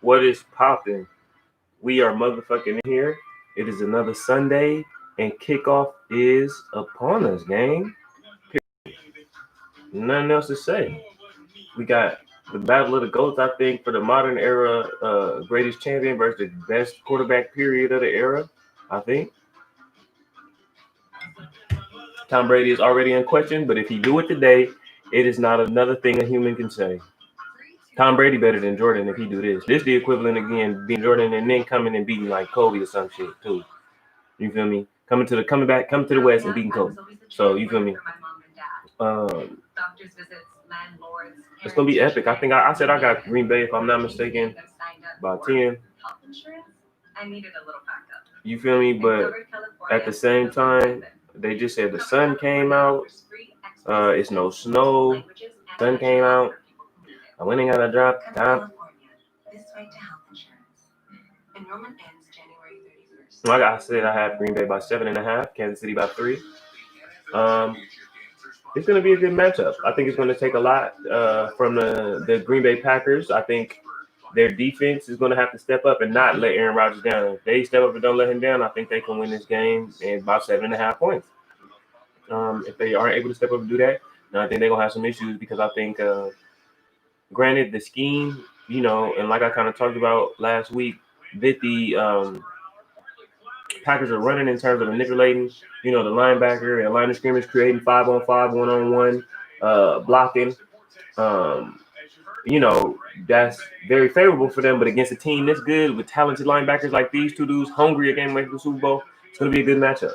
What is popping? We are motherfucking here. It is another Sunday, and kickoff is upon us, gang. Nothing else to say. We got the battle of the GOATs, I think, for the modern era, greatest champion versus the best quarterback period of the era, I think. Tom Brady is already in question, but if he do it today, it is not another thing a human can say. Tom Brady better than Jordan if he do this. This the equivalent again being Jordan and then coming and beating like Kobe or some shit too. You feel me? Coming to the West and beating Kobe. So you feel me? It's gonna be epic. I think I said I got Green Bay if I'm not mistaken by 10. You feel me? But at the same time, they just said the sun came out. It's no snow. Sun came out. I went and got a drop. Like I said, I have Green Bay by 7.5, Kansas City by 3. It's going to be a good matchup. I think it's going to take a lot from the Green Bay Packers. I think their defense is going to have to step up and not let Aaron Rodgers down. If they step up and don't let him down, I think they can win this game in about 7.5 points. If they aren't able to step up and do that, then I think they're going to have some issues because I think, granted, the scheme, and like I kind of talked about last week, that the Packers are running in terms of manipulating, the linebacker and line of scrimmage, creating 5-on-5, 1-on-1, blocking. That's very favorable for them. But against a team this good with talented linebackers like these two dudes, hungry again making the Super Bowl, it's going to be a good matchup.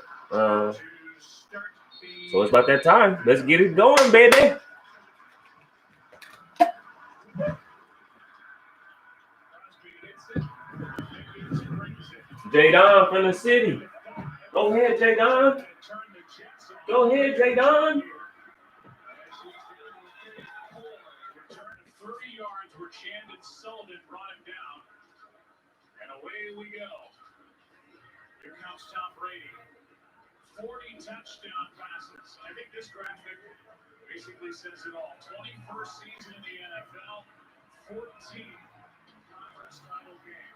So it's about that time. Let's get it going, baby. J-Don from the city. Go ahead, J-Don. Go ahead, J-Don. 30 yards where Chandon Sullivan brought him down. And away we go. Here comes Tom Brady. 40 touchdown passes. I think this graphic basically says it all. 21st season in the NFL. 14 conference title game.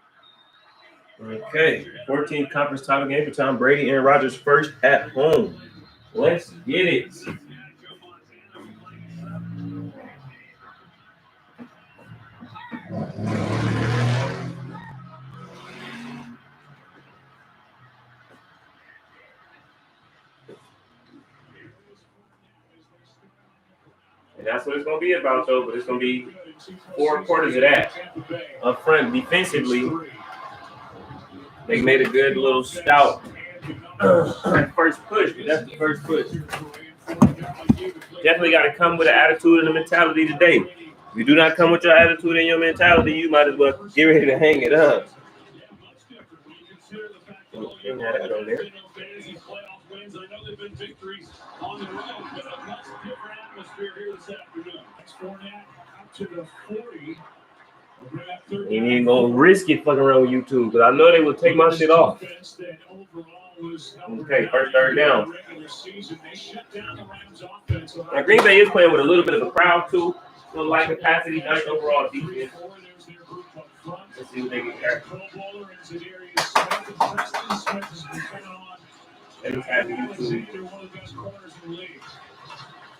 Okay, 14th conference title game for Tom Brady. Aaron Rodgers first at home. Let's get it. And that's what it's going to be about, though. But it's going to be 4 quarters of that. Up front, defensively, they made a good little stout first push, but that's the first push. Definitely got to come with an attitude and a mentality today. If you do not come with your attitude and your mentality, you might as well get ready to hang it up. That on there. You ain't gonna risk it fucking around with YouTube, because I know they will take my shit off. Okay, first third down. Now Green Bay is playing with a little bit of a crowd too. So light capacity, nice overall defense. Let's see what they get there.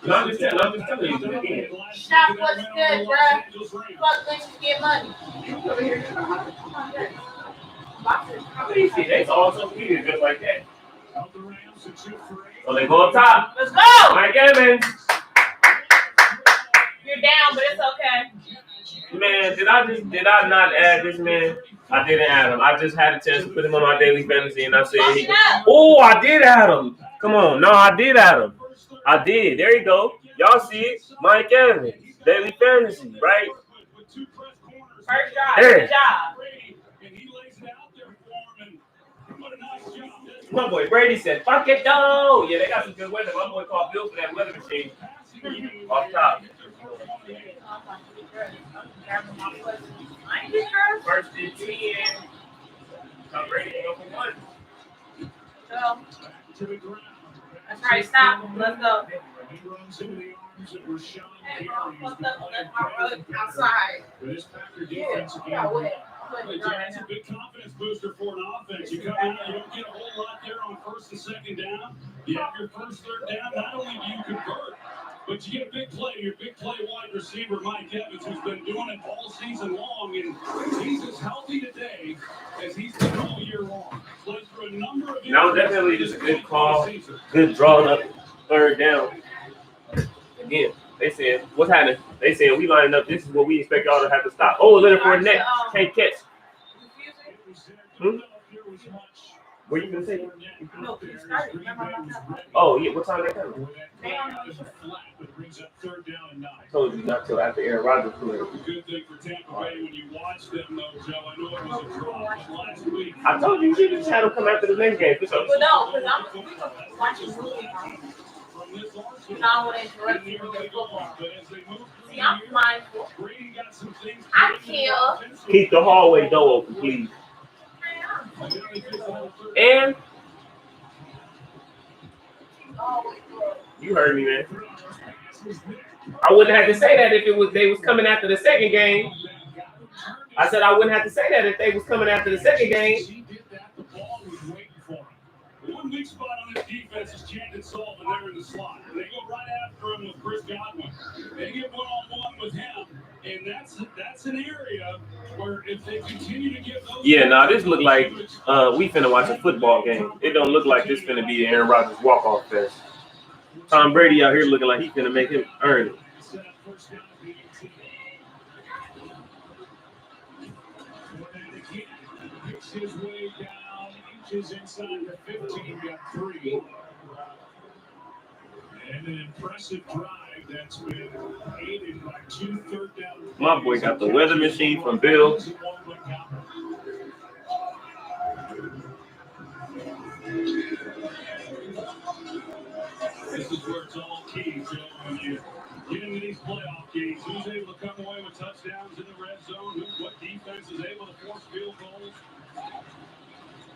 No, I'm just telling you again. Shop what's good, bro. Fuck makes you get money. They all social media just like that. So they go up top. Let's go. Mike Evans. You're down, but it's okay. Man, did I not add this man? I didn't add him. I just had a chance to put him on my daily fantasy, and I said, I did add him. Come on, no, I did add him. I did. There you go. Y'all see it? Mike Evans, daily fantasy, right? First job. Good job. My boy Brady said, "Fuck it, though." Yeah, they got some good weather. My boy called Bill for that weather machine. Off top. First and 10. Tom Brady ain't open one. So, that's right. Stop him. Let's go. Outside. This Packer defense again. It's a big confidence booster for an offense. You come out, you don't get a whole lot there on first and second down. You have your first, third down. Not only do you convert, but you get a big play. Your big play wide receiver, Mike Evans, who's been doing it all season long, and he's as healthy today as he's been all year long. Played through a number of No, definitely just a good call. Good drawn up third down. Again, they said, what's happening? They said, we lining up. This is what we expect y'all to have to stop. Oh, Leonard Fournette can't catch. What you gonna say? No, started. Oh, yeah. What time they coming? I told you not till after Aaron Rodgers played. Good thing for Tampa Bay when you watch them, though, Joe. I know it was a draw, but last week. I told you just had them come after the next game. Well, no, because I'm watching movies. I want to interrupt you with football. See, I'm mindful. I care. Keep the hallway door open, please. And you heard me, man. I wouldn't have to say that if they was coming after the second game. I said I wouldn't have to say that if they was coming after the second game. One weak spot on this defense is Chandon Sullivan there in the slot. They go right after him with Chris Godwin. They get one-on-one with him, and that's an area where if they continue to get those... Yeah, now this look like we finna watch a football game. It don't look like this finna be Aaron Rodgers walk-off fest. Tom Brady out here looking like he's finna make him earn it. His way down, inches inside the 15, got 3. And an impressive drive that's been aided by 2 third down. My boy got the weather machine from Bill. This is where it's all key, Joe. When you get into these playoff games, who's able to come away with touchdowns in the red zone? What defense is able to force field goals?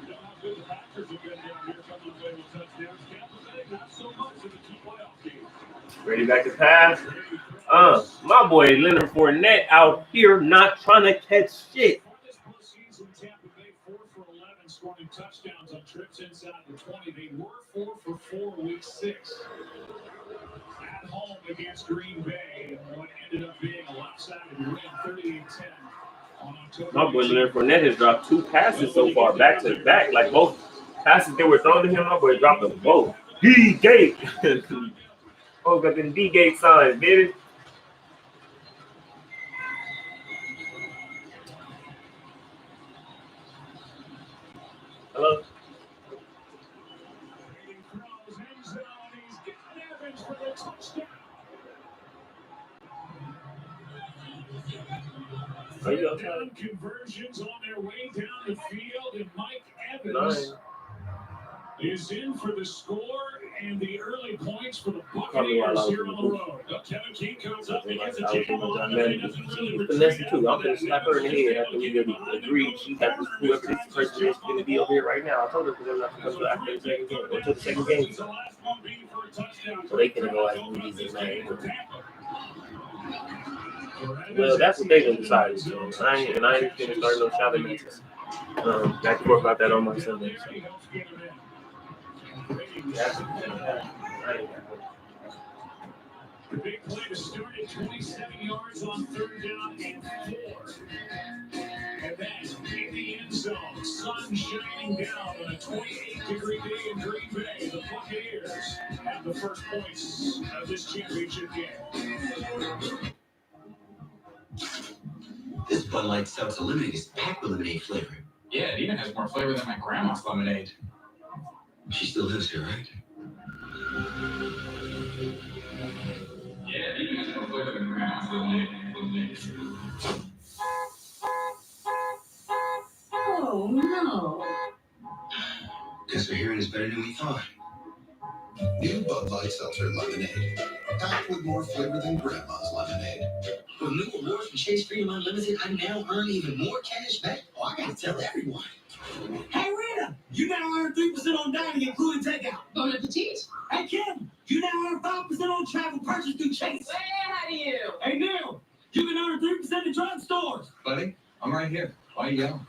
You know how good the Packers have been down here coming away with touchdowns. Tampa Bay, not so much in the 2 playoff games. Ready back to pass. My boy Leonard Fournette out here not trying to catch shit. This postseason, Tampa Bay 4 for 11, scoring touchdowns on trips inside the 20. They were 4 for 4 week 6. At home against Green Bay, what ended up being a lopsided win, 38-10. My boy Leonard Fournette has dropped 2 passes so far, back to back. Like both passes that were thrown to him, my boy dropped them both. D-Gate. Oh, got them D-Gate signs, baby. Hello? Conversions on their way down the field, and Mike Evans is in for the score and the early points for the Buccaneers here on the road. Kevin King comes up and gets a jam on him, and he doesn't really retrieve too. I'm going to slap her in the head after we agreed. She got this, whoever this person is going to be over here right now. I told her because they're not going to come after the second game, until the second game. So they can go out and do these things. Well, that's what they gonna decide. So I ain't gonna start no shopping matches. Back and forth about that on my Sunday. So. The big play to start at 27 yards on third down and 4. And then in the end zone, sun shining down on a 28-degree day in Green Bay. The Buccaneers have the first points of this championship game. This Bud Light Seltzer Lemonade is packed with lemonade flavor. Yeah, it even has more flavor than my grandma's lemonade. She still lives here, right? Yeah, it even has more flavor than grandma's lemonade. Oh, no. Guess we're hearing is better than we thought. New Bud Light Seltzer Lemonade. Packed with more flavor than Grandma's lemonade. With new awards from Chase Freedom Unlimited, I now earn even more cash back. Oh, I gotta tell everyone. Hey, Rita, you now earn 3% on dining, including takeout. Bon appetit. Hey, Kim, You now earn 5% on travel purchase through Chase. Way ahead of you. Hey, Neil, you can earn 3% in drugstores. Buddy, I'm right here. Why you yelling?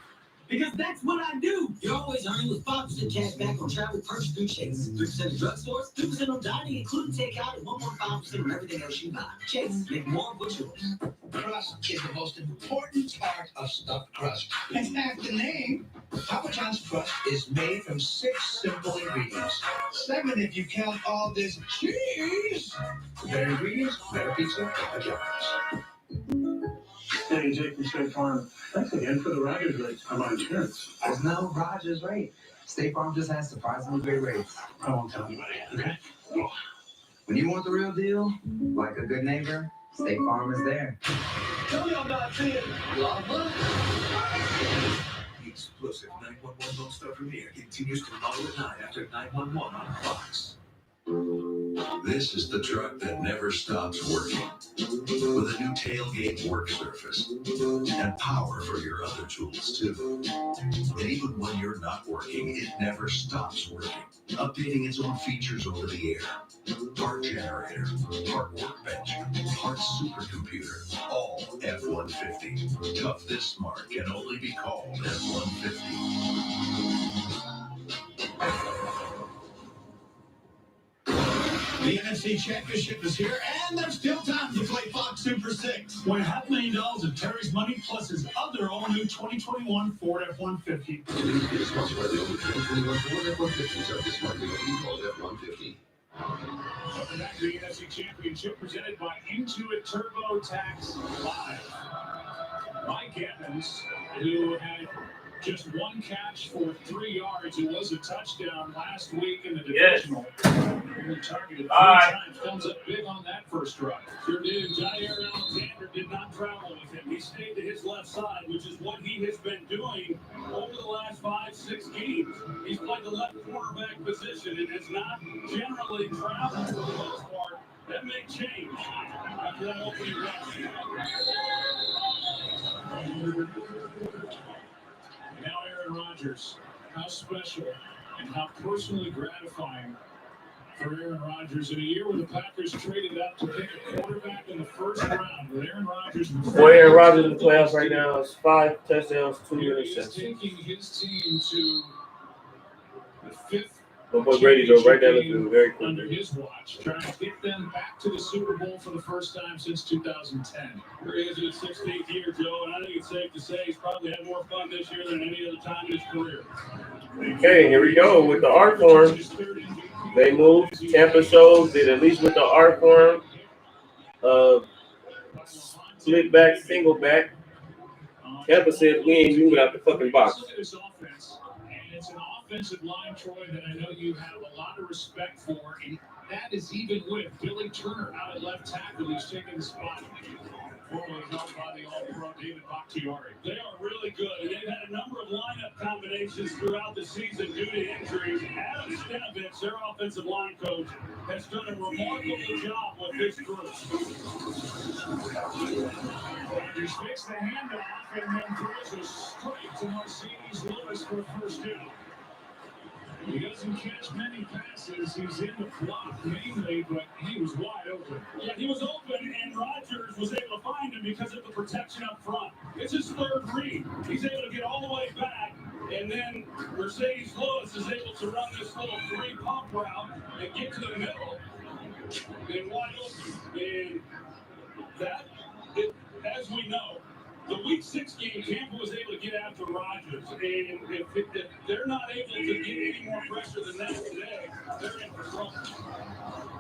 Because that's what I do. You're always earning with 5% cash back on travel purchase through Chase. 3% in drugstores, 2% on dining, including takeout, and 1.5% on everything else you buy. Chase, make more of what's yours. Crust is the most important part of stuffed crust. In fact, the name, Papa John's crust, is made from 6 simple ingredients. 7 if you count all this cheese. Better ingredients, better pizza, Papa John's. Hey, Jake from State Farm. Thanks again for the Rogers rates on my insurance. There's no Rogers rate. State Farm just has surprisingly great rates. I won't tell anybody, okay? When you want the real deal, like a good neighbor, State Farm is there. Tell me I'm not seeing lava. The explosive 911 Lone Star premiere continues tomorrow at 9 after 911 on Fox. This is the truck that never stops working. With a new tailgate work surface and power for your other tools too. And even when you're not working, it never stops working. Updating its own features over the air. Part generator, part workbench, part supercomputer, all F-150. Tough this smart can only be called F-150. The NFC Championship is here, and there's still time to play Fox Super 6. Win $500,000 of Terry's money plus his other all-new 2021 Ford F-150. Today's video is sponsored by the only 2021 Ford F-150s of this market called F-150. Welcome back to the NFC Championship presented by Intuit TurboTax Live. Mike Evans, who had just one catch for 3 yards. It was a touchdown last week in the divisional. Only targeted 3 times. Thumbs up big on that first drive. Sure did. Jair Alexander did not travel with him. He stayed to his left side, which is what he has been doing over the last 5-6 games. He's played the left quarterback position and has not generally traveled for the most part. That may change after that opening rush. Now Aaron Rodgers, how special and how personally gratifying for Aaron Rodgers in a year where the Packers traded up to pick a quarterback in the first round. With Aaron Rodgers, Aaron Rodgers in the playoffs right now is 5 touchdowns, 2 interceptions. Taking his team to the 5th. My boy Brady drove right down the field very quickly. Under his watch, trying to get them back to the Super Bowl for the first time since 2010. Here he is in his 16th year, Joe, and I think it's safe to say he's probably had more fun this year than any other time in his career. Okay, here we go with the art form. They moved. Tampa shows that at least with the art form, split back, single back. Tampa says we ain't moving out the fucking box. It's an offensive line, Troy, that I know you have a lot of respect for, and that is even with Billy Turner out at left tackle, who's taking the spot formerly held by the All-Pro David Bakhtiari. They are really good, and they've had a number of lineup combinations throughout the season due to injuries. Adam Stenavich, their offensive line coach, has done a remarkable job with this group. Rodgers fakes the handoff and then throws a straight to Mercedes Lewis for a first down. He doesn't catch many passes. He's in the block mainly, but he was wide open. Yeah, he was open, and Rodgers was able to find him because of the protection up front. It's his third read. He's able to get all the way back, and then Mercedes Lewis is able to run this little three-pump route and get to the middle and wide open. And that, as we know, the Week 6 game, Tampa was able to get after Rodgers, and if they're not able to get any more pressure than that today, they're in for trouble.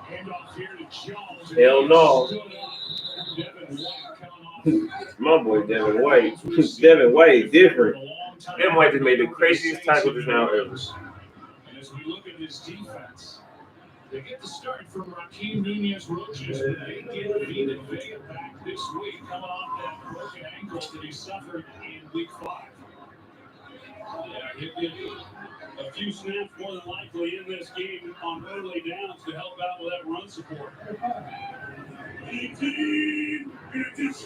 Handoff here to Jones. Hell no. My boy Devin White. Devin White different. Devin White just made the craziest tackle just now ever. And as we look at this defense, they get the start from Raheem Nunez-Roches, but they get Vita Vea back this week, coming off that broken ankle that he suffered in Week 5. Yeah, he'll get a few snaps more than likely in this game on early downs to help out with that run support. 18 minutes.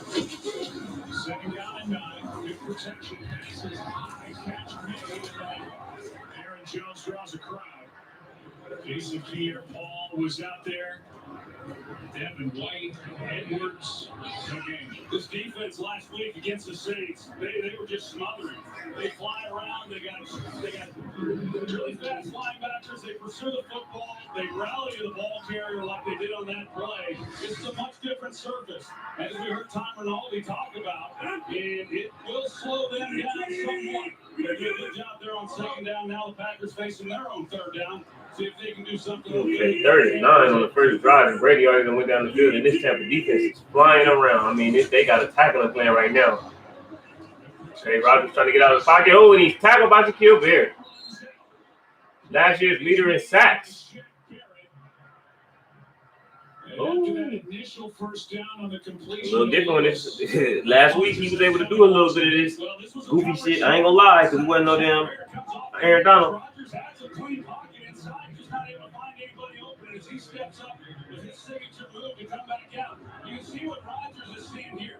Second down and 9. Good protection. Passes high. Catch made. Aaron Jones draws a crowd. Jason Pierre-Paul was out there. Devin White, Edwards. Okay. This defense last week against the Saints, they were just smothering. They fly around. They got really fast linebackers. They pursue the football. They rally to the ball carrier like they did on that play. It's a much different surface, as we heard Tom Rinaldi talk about, and it will slow them down somewhat. They did a good job there on second down. Now the Packers facing their own third down. See if they can do something. Okay, 39 on the first drive, and Brady already went down the field, and this Tampa defense is flying around. I mean, they got a tackling plan right now. Okay, Rodgers trying to get out of the pocket. Oh, and he's tackled by Shaquille Barrett. Last year's leader in sacks. After that initial first down on the completion, A little different when this last week he was able to do a little bit of this goofy shit. I ain't gonna lie, because he wasn't no damn Aaron Donald. Rodgers has a clean pocket inside, just not able to find anybody open as he steps up with his signature move to come back out. You can see what Rodgers is seeing here,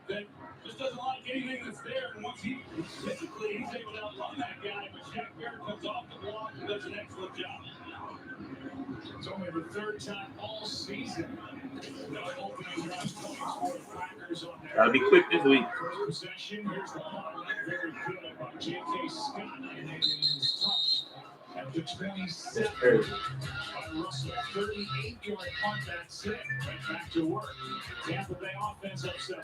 that just doesn't like anything that's there, and once he's able to outrun that guy, but Shaq Barrett comes off the block and does an excellent job. It's only the third time all season. No opening drive points for the Packers on there. Gotta be quick this week. First possession, here's the ball. Very good by J.K. Scott, and it is touched at the 27 by Russell. 38-yard punt, that's it. Went back to work. Tampa Bay offense up 7.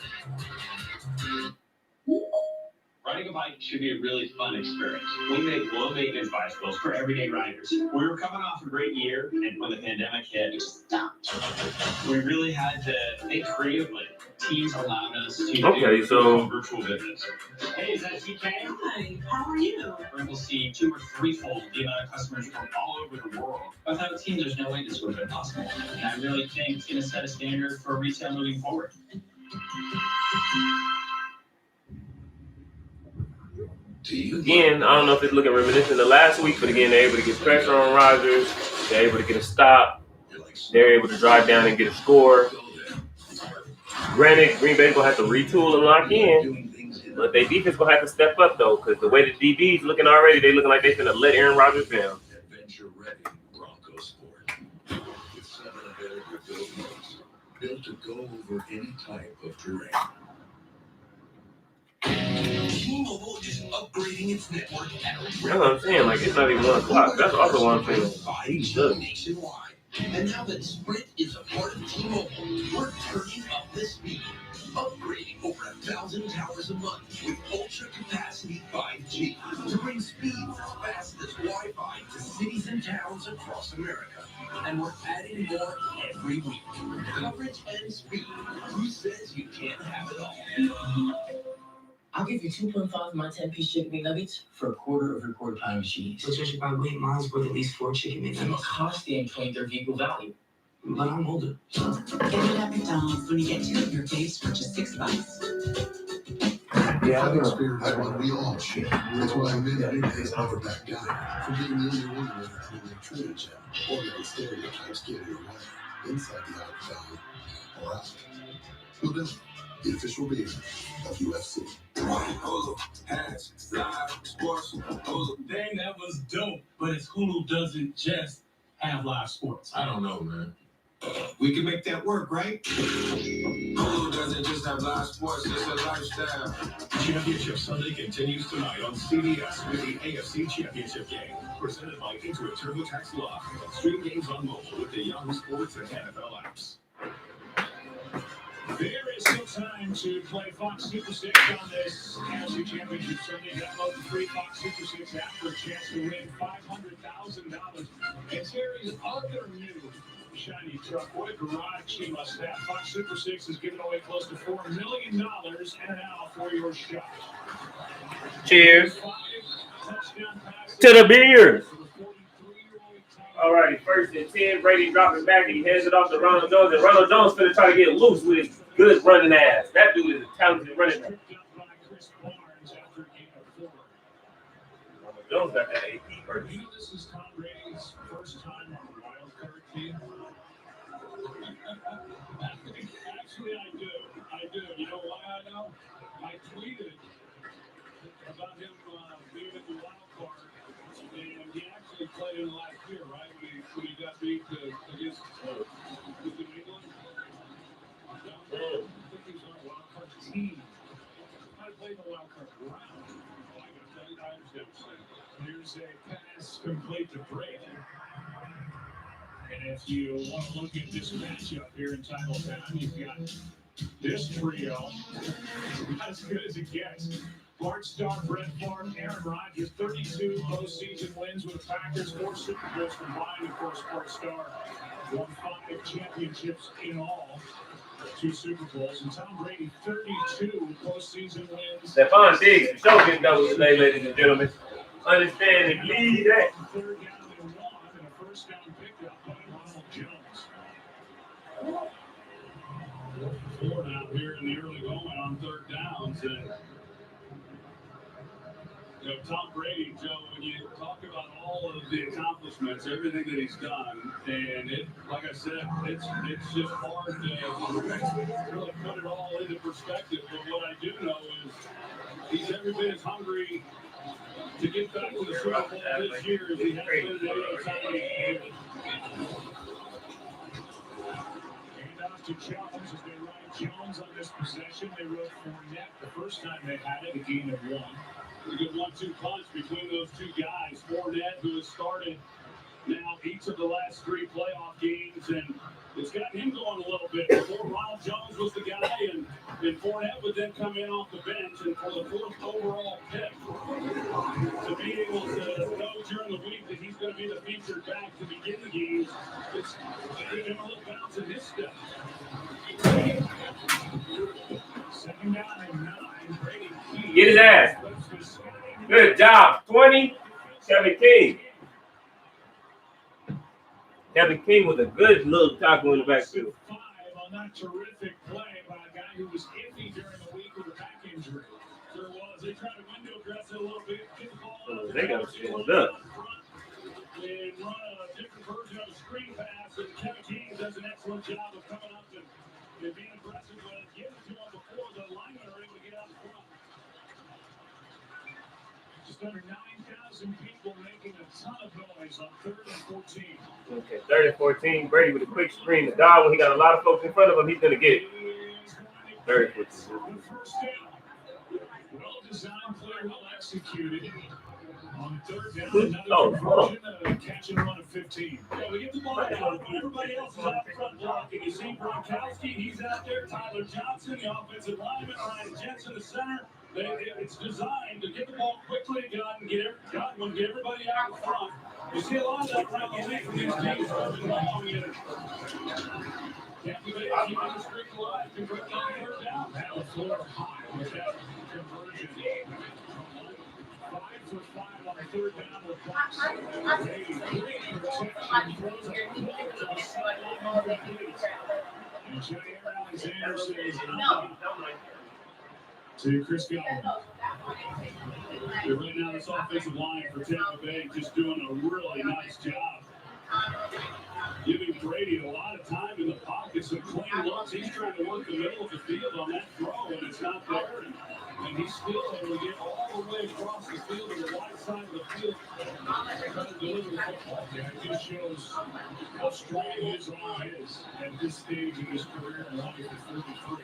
Riding a bike should be a really fun experience. We make low-maintenance bicycles for everyday riders. We were coming off a great year, and when the pandemic hit, we really had to think creatively. Teams allowed us to do virtual visits. Hey, is that TK? Hi, how are you? We'll see 2 or 3-fold the amount of customers from all over the world. Without Teams, there's no way this would have been possible. And I really think it's going to set a standard for retail moving forward. Again, I don't know if it's looking reminiscent of last week, but again, they're able to get pressure on Rodgers. They're able to get a stop. They're able to drive down and get a score. Granted, Green Bay's going to have to retool and lock in, but their defense going to have to step up, though, because the way the DB's looking already, they looking like they're going to let Aaron Rodgers down. Adventure-ready Bronco Sport. With 7 available built-ins, built to go over any type of terrain. T-Mobile is upgrading its network at That's what I'm saying. Like, it's not even 1 o'clock. That's also what I'm saying. 5G nationwide. And now that Sprint is a part of T-Mobile, we're turning up the speed. Upgrading over 1,000 towers a month with ultra-capacity 5G to bring speeds as fast as Wi-Fi to cities and towns across America. And we're adding more every week. Coverage and speed. Who says you can't have it all? I'll give you 2.5 of my 10-piece chicken McNuggets for a quarter of your quarter pound of cheese. So judging by weight, mine's worth at least 4 chicken I'm McNuggets. costing and 23rd equal value. But I'm older. Get it at McDonald's when you get 2 of your faves for just $6. Yeah, I know. Experience one we all share. That's why many days never back down. From being the only one who ever truly treated you. Or letting stereotypes get in your way. Inside the octagon. Or out. Who doesn't? The official beer of UFC. Hulu has live sports. Hulu. Dang, that was dope. But it's Hulu doesn't just have live sports. I don't know, man. We can make that work, right? Hulu doesn't just have live sports, it's a lifestyle. Championship Sunday continues tonight on CBS with the AFC Championship game. Presented by Intuit TurboTax Live. Stream games on mobile with the Yahoo Sports and NFL apps. There is still time to play Fox Super 6 on this NFC Championship Sunday. Download the free Fox Super 6 app for a chance to win $500,000. And Terry's other new shiny truck. What a garage she must have. Fox Super 6 is giving away close to $4 million, and now for your shot. Cheers to the beers. Alrighty, 1st and 10. Brady dropping back and he hands it off to Ronald Jones. And Ronald Jones finna try to get loose with his good running ass. That dude is a talented running back. Ronald Jones got that AP first. You know this is Tom Brady's first time on the wild card team? Actually, I do. You know why I know? I tweeted about him being at the wild card And he actually played in the last year, right? When he got beat against New England. I think he was on a wild card team. I played the wild card round. Oh, I understand. Here's a pass complete to Brady. And if you want to look at this matchup here in Titletown, you've got this trio, not as good as it gets. Bart Starr, Brett Favre, Aaron Rodgers, 32 postseason wins with the Packers, 4 Super Bowls combined. Of course, Bart Starr won 5 championships in all, 2 Super Bowls. And Tom Brady, 32 postseason wins. Stephon Diggs, show getting double today, ladies and gentlemen. Understand and lead that. 3rd down and 1, and a 1st down pickup by Ronald Jones. 4 now here in the early going on 3rd downs. And Tom Brady, Joe, when you talk about all of the accomplishments, everything that he's done, and it, like I said, it's just hard to really put it all into perspective. But what I do know is he's every bit as hungry to get back to the Super Bowl this year as he has been at any time. Handoff to Jones as they ride Jones on this possession. They wrote Fournette the first time they had it, a gain of 1. A good 1-2 punch between those 2 guys. Fournette, who has started now each of the last 3 playoff games, and it's gotten him going a little bit. Before Ronald Jones was the guy, and Fournette would then come in off the bench, and for the 4th overall pick, to be able to know during the week that he's going to be the featured back to begin the games, it's giving him a little bounce in his step. 2nd down and 9. Brady. Get his ass. Good job. 20. Kevin King. Kevin King with a good little tackle in the backfield. 5 on that terrific play by a guy who was iffy during the week with a back injury. There was. They tried to window dress it a little bit. Get the ball out. They got it filled up. And run a different version of a screen pass. And Kevin King does an excellent job of coming up and being aggressive with it. Get it to him before the linemen are able to get out front. Just under 9,000 people making a ton of noise on 3rd and 14. Okay, 3rd and 14. Brady with a quick screen. The dog, when he got a lot of folks in front of him, he's going to get it. 3rd and 14. First down. Well designed play, well executed. On 3rd down, another conversion, catch and run of 15. Yeah, we get the ball out, but everybody else is out front blocking. You see Gronkowski, he's out there. Tyler Johnson, the offensive lineman. Ryan Jensen, the center. It's designed to get the ball quickly to Godwin, get everybody out in front. You see a lot of that around the league from these teams moving long. Can't keep the streak alive. Convert on 3rd down. Now the floor high with that conversion. 5 for 5 on 3rd down with and Jair Alexander says to Chris Godwin. Right now, this offensive line for Tampa Bay just doing a really nice job. Giving Brady a lot of time in the pocket, some clean looks. He's trying to work the middle of the field on that throw, and it's not there. And he's still able to get all the way across the field to the wide side of the field. Trying to deliver the football. It just shows how strong his arm is at this stage in his career in life at 33.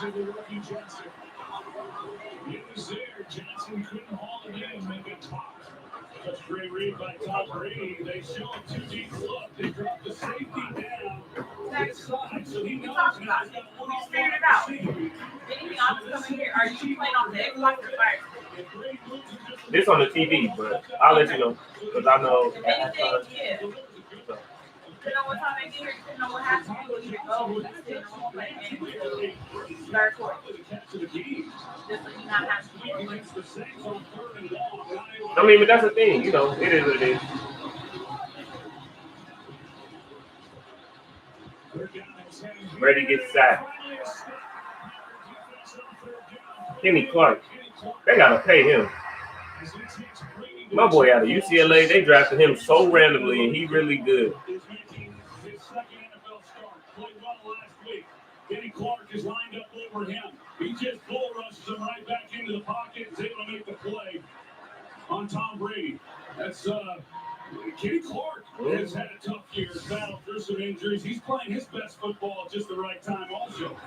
To the rookie Johnson. It was there. Johnson couldn't haul it in and make it pop. That's a great read by Tom Brady. They show him 2 deep look. They drop the safety down this side, so he knows he's got one on figured it out. Anything else coming here? Are you playing on the Xbox or Fire? This on the TV, but I'll let you know because I know. If anything, yeah. You know what time they get here, you know what happens, you will either go and sit in the home play and start court. Just so you not have to. I mean, but that's the thing, you know, it is what it is. Brady gets sacked. Kenny Clark, they gotta pay him. My boy out of UCLA, they drafted him so randomly, and he really good. Is making his second NFL start. Played well last week. Kenny Clark is lined up over him. He just bull rushes him right back into the pocket. Is able to make the play on Tom Brady. That's Kenny Clark has had a tough year. Battled through some injuries. He's playing his best football at just the right time. Also,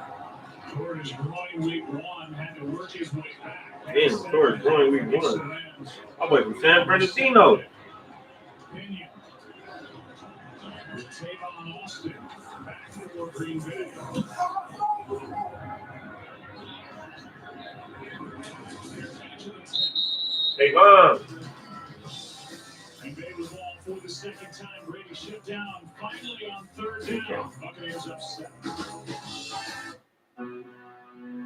Torres groin week 1 had to work his way back. Damn, Torres groin week 1. I went from San Bernardino. Pinion. Tavon Austin back for Green Bay. Tavon. And Bay with the ball for the second time. Brady shut down finally on third down. Buccaneers up 7.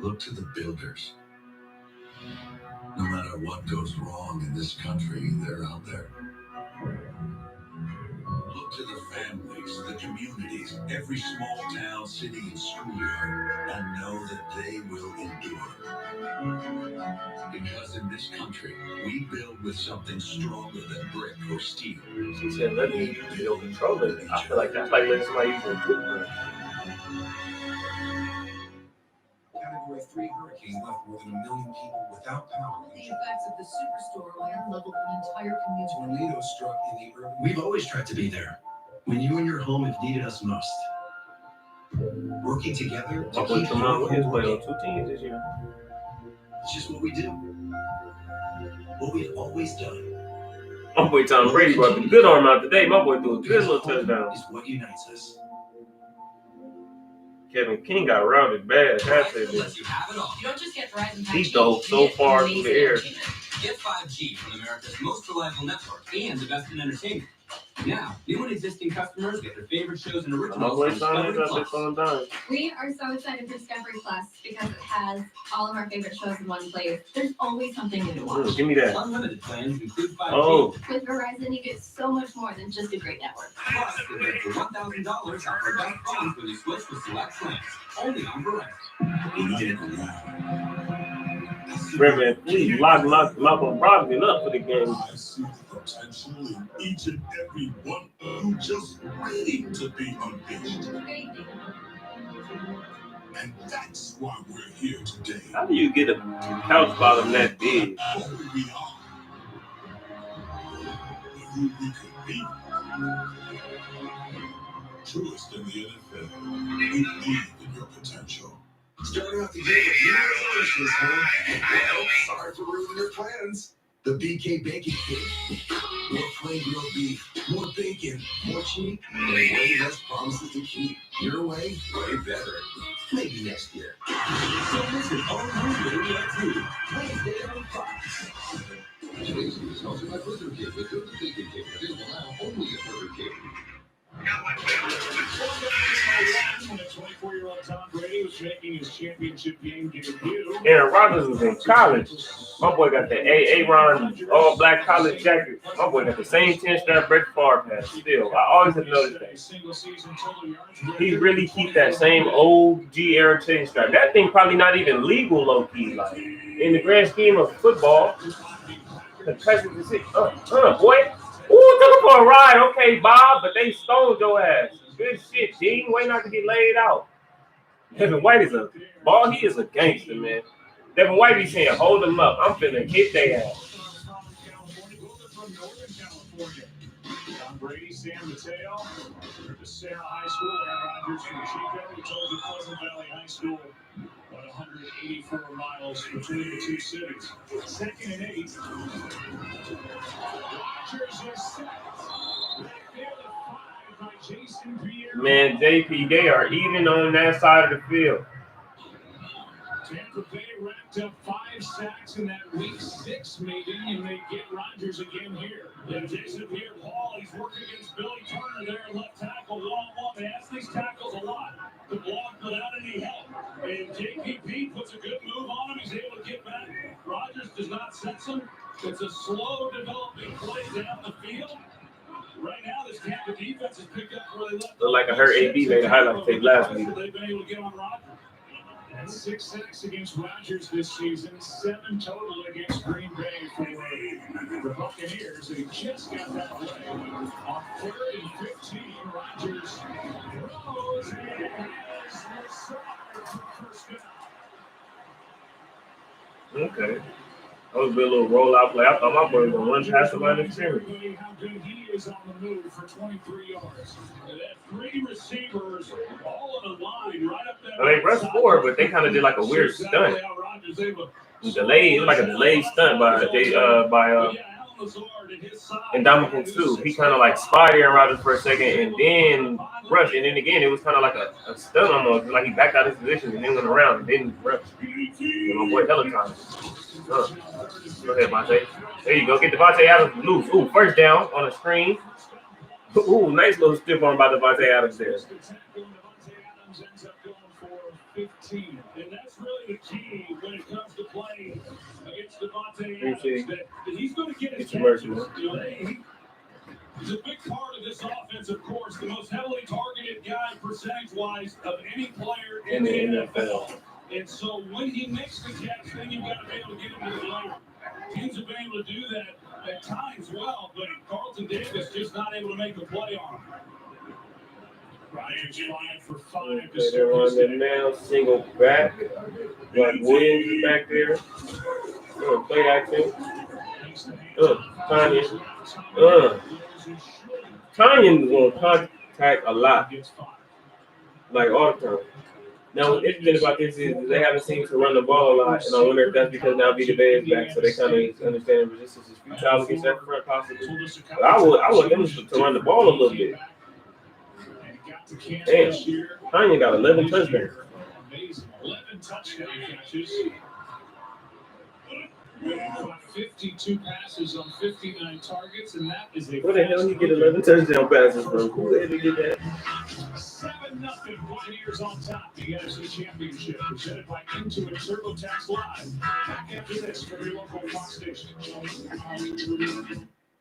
Look to the builders. No matter what goes wrong in this country, they're out there. Look to the families, the communities, every small town, city, and schoolyard, and know that they will endure. Because in this country, we build with something stronger than brick or steel. She said, let me use your controller. I feel like that's like letting somebody use a toothbrush. Category 3 hurricane left more than 1 million people without power. The effects of the superstorm land leveled the entire community. Tornadoes struck in the urban. We've always tried to be there when you and your home have needed us most. Working together to My boy keep come out with his home play on working. 2 teams this year. It's just what we do. What we've always done. My boy Tom Brady brought the good arm out today. My boy threw a good little touchdown. Is what unites us. Kevin King got rounded bad. That's it. You have it all. You don't just get Verizon 5G. He dove so far through the air. Get 5G from America's most reliable network and the best in entertainment. Now, new and existing customers get their favorite shows and My originals boy on Tom is Discovery out there Plus. on dime. We are so excited for Discovery Plus because it has all of our favorite shows in one place. There's always something new to watch. Give me that. Unlimited plans include 5G. Oh, With Verizon, you get so much more than just a great network. Plus, get up to $1,000 off our best phones when you switch to select plans. Only on Verizon. Reverend Fleet locked Malcolm Brogdon up for the game. I see the potential in each and every one of you just ready to be unleashed. And that's why we're here today. How do you get a couch bottom that big? Who we are. Who we could be. Truest in the NFL. We believe in your potential. Starting off the day with New Year's delicious, huh? Well, sorry for ruining your plans. The BK Bacon Cake. More flame grilled beef, more bacon, more cheap, and way less promises to keep. Your way, way better. Maybe next year. So listen all night baby at 2. Wednesday on Fox. Today's news sponsored by Burger King. The good bacon cake available now only at Burger King. When the 24-year-old Tom Brady was making his championship game debut. Aaron Rodgers was in college. My boy got the Aaron all black college jacket. My boy got the same 10-strap Brett Favre has. Still, I always have noticed that. He really keep that same OG Aaron 10-strap. That thing probably not even legal low key. Like in the grand scheme of football, the Texans is it. Boy. Ooh, took him for a ride. Okay, Bob, but they stoned your ass. Good shit, Dean. Wait not to get laid out. Devin White is a ball. He is a gangster, man. Devin White be saying, hold him up. I'm finna hit their ass. Tom Brady, San Mateo, to Sarah High School, Aaron Rodgers from Chico. He told you Pleasant Valley High School, about 184 miles between the two cities. 2nd and 8. Rodgers is set. Man, JP, they are eating on that side of the field. Tampa Bay racked up 5 sacks in that week 6 meeting, and they get Rodgers again here. Yeah, Jason Pierre-Paul, he's working against Billy Turner there, left tackle, 1-on-1. They ask these tackles a lot to block without any help. And JPP puts a good move on him. He's able to get back. Rodgers does not sense him. It's a slow developing play down the field. Right now, this Tampa defense has picked up where they left. Look like I heard AB made a highlight tape last week. They've been able to get on Rodgers. That's 6 sacks against Rodgers this season, 7 total against Green Bay for the Buccaneers. They just got that play on 3rd and 15. Rodgers throws and has Lassard for first down. Okay. That was a good little rollout play. I thought my boy was going to run past somebody in the center. How good he is on the move for 23 yards. They had 3 receivers all on the line right up there. Well, they rushed 4, but they kind of did like a weird stunt. Delayed, it was like a delayed stunt by Indomitable too. He kind of like spied Aaron Rodgers for a second and then rushed. And then again, it was kind of like a stunt almost. Like he backed out his position and then went around and then rushed. My boy hella time. Go ahead, Monte. There you go. Get Devontae Adams loose. Ooh, first down on the screen. Ooh, nice little stiff arm by Devontae Adams there. 15. And that's really the key when it comes to playing against Devontae Adams. That he's going to get his catches. He's a big part of this offense, of course. The most heavily targeted guy percentage-wise of any player in the NFL. And so when he makes the catch, then you've got to be able to get him to the line. Teams have been able to do that at times well, but Carlton Davis just not able to make the play on him. Ryan's flying for 5 to they're on the now, single back. Like Williams is back there. Play action. Tanya. Tanya's going to contact a lot. Like all the time. Now, what's interesting about this is they haven't seemed to run the ball a lot, and I wonder if that's because now Vita Bay is back, so they kind of understand resistance is futile against that front possibly. But I want them to run the ball a little bit. Damn, Tanya got 11 touchdowns. 11 touchdown catches. 52 passes on 59 targets, and that is a. Where the hell he get 11 touchdown passes from? Who the hell did he get that? 7-0 Buccaneers on top. The NFC Championship presented by Intuit TurboTax Live. Back after this from your local Fox station.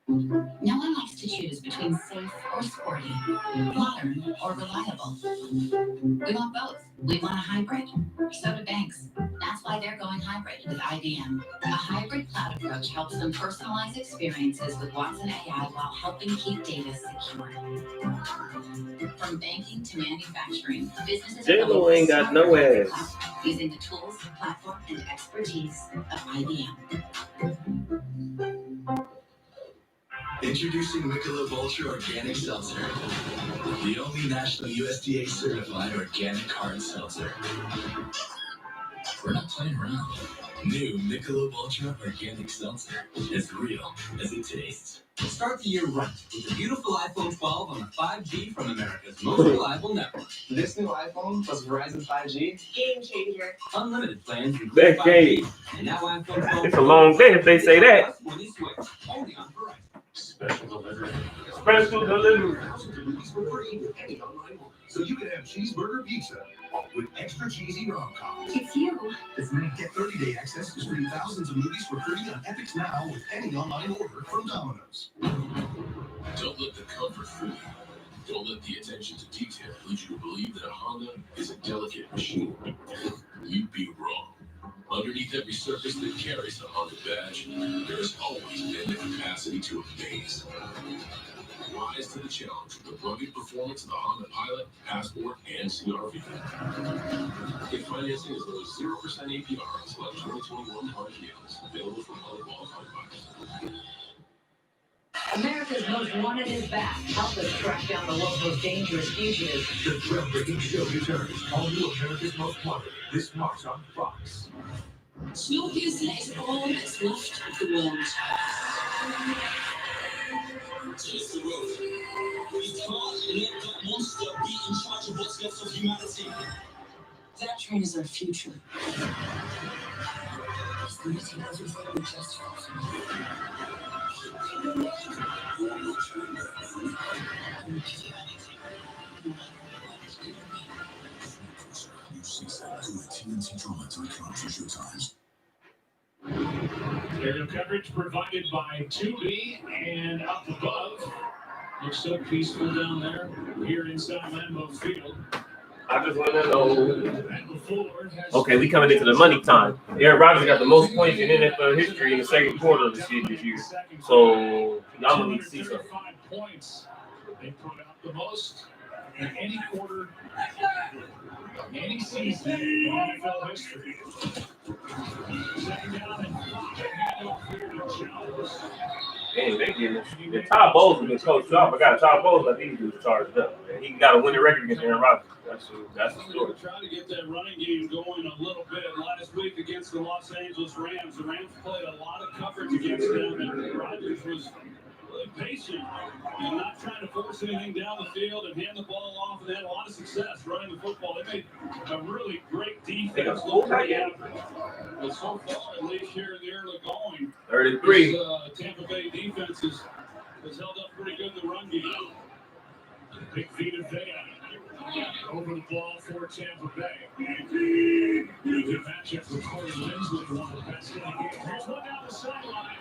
No one likes to choose between safe or sporty, modern or reliable. We want both. We want a hybrid. So do banks. That's why they're going hybrid with IBM. A hybrid cloud approach helps them personalize experiences with Watson AI while helping keep data secure. From banking to manufacturing, businesses ain't got no ass. Using the tools, platform, and expertise of IBM. Introducing Michelob Ultra Organic Seltzer, the only national USDA certified organic hard seltzer. We're not playing around. New Michelob Ultra Organic Seltzer, as real as it tastes. Start the year right with the beautiful iPhone 12 on the 5G from America's most reliable network. This new iPhone plus Verizon 5G, Game changer. Unlimited plans. That game. And now iPhone 12. It's a long day if they say that. When you switch, only on Verizon. Special delivery. Special delivery. Movies for free with any online movie. So you can have cheeseburger pizza with extra cheesy rom-com. It's you. Get 30-day access to stream thousands of movies for free on Epix Now with any online order from Domino's. Don't let the comfort fool you. Don't let the attention to detail lead you to believe that a Honda is a delicate machine. You'd be wrong. Underneath every surface that carries a Honda badge, there has always been the capacity to amaze. Rise to the challenge with the rugged performance of the Honda Pilot, Passport, and CR-V. Get financing as low as 0% APR on select 2021 Honda vehicles. Available from other qualified buyers. America's Most Wanted is back. Help us track down the world's most dangerous fugitives. The groundbreaking show returns. All new America's Most Wanted. This March on Fox. Snowpiercer is all that's left of the world. Taste the road. We can't let that monster be in charge of what's left of humanity. That train is our future. He's going to take everything we just fought for. I will give you anything. Radio coverage provided by Tubi and up above. Looks so peaceful down there here inside Lambeau Field. I just want to know. Okay, we coming into the money time. Aaron Rodgers got the most points in NFL history in the second quarter of this year. So y'all gonna need to see something. They put out the most in any quarter, any season in NFL history. Second down and 5. Handoff here to Jones. Dang, they getting the Todd Bowles has been coached off. I got Todd Bowles. I think he was charged up. Man. He got a winning record against Aaron Rodgers. That's the story. Trying to get that running game going a little bit last week against the Los Angeles Rams. The Rams played a lot of coverage against them, and Rodgers was really patient and not trying to force anything down the field and hand the ball off, and they had a lot of success running the football. They made a really great defense. Look pretty average. But so far, at least here in the early going, 33. This, Tampa Bay defense has held up pretty good in the run game. Big feet of Vega. Over the ball for Tampa Bay. Good matchup for Corey Lindsley, one of the best in the game. Here's one down the sideline.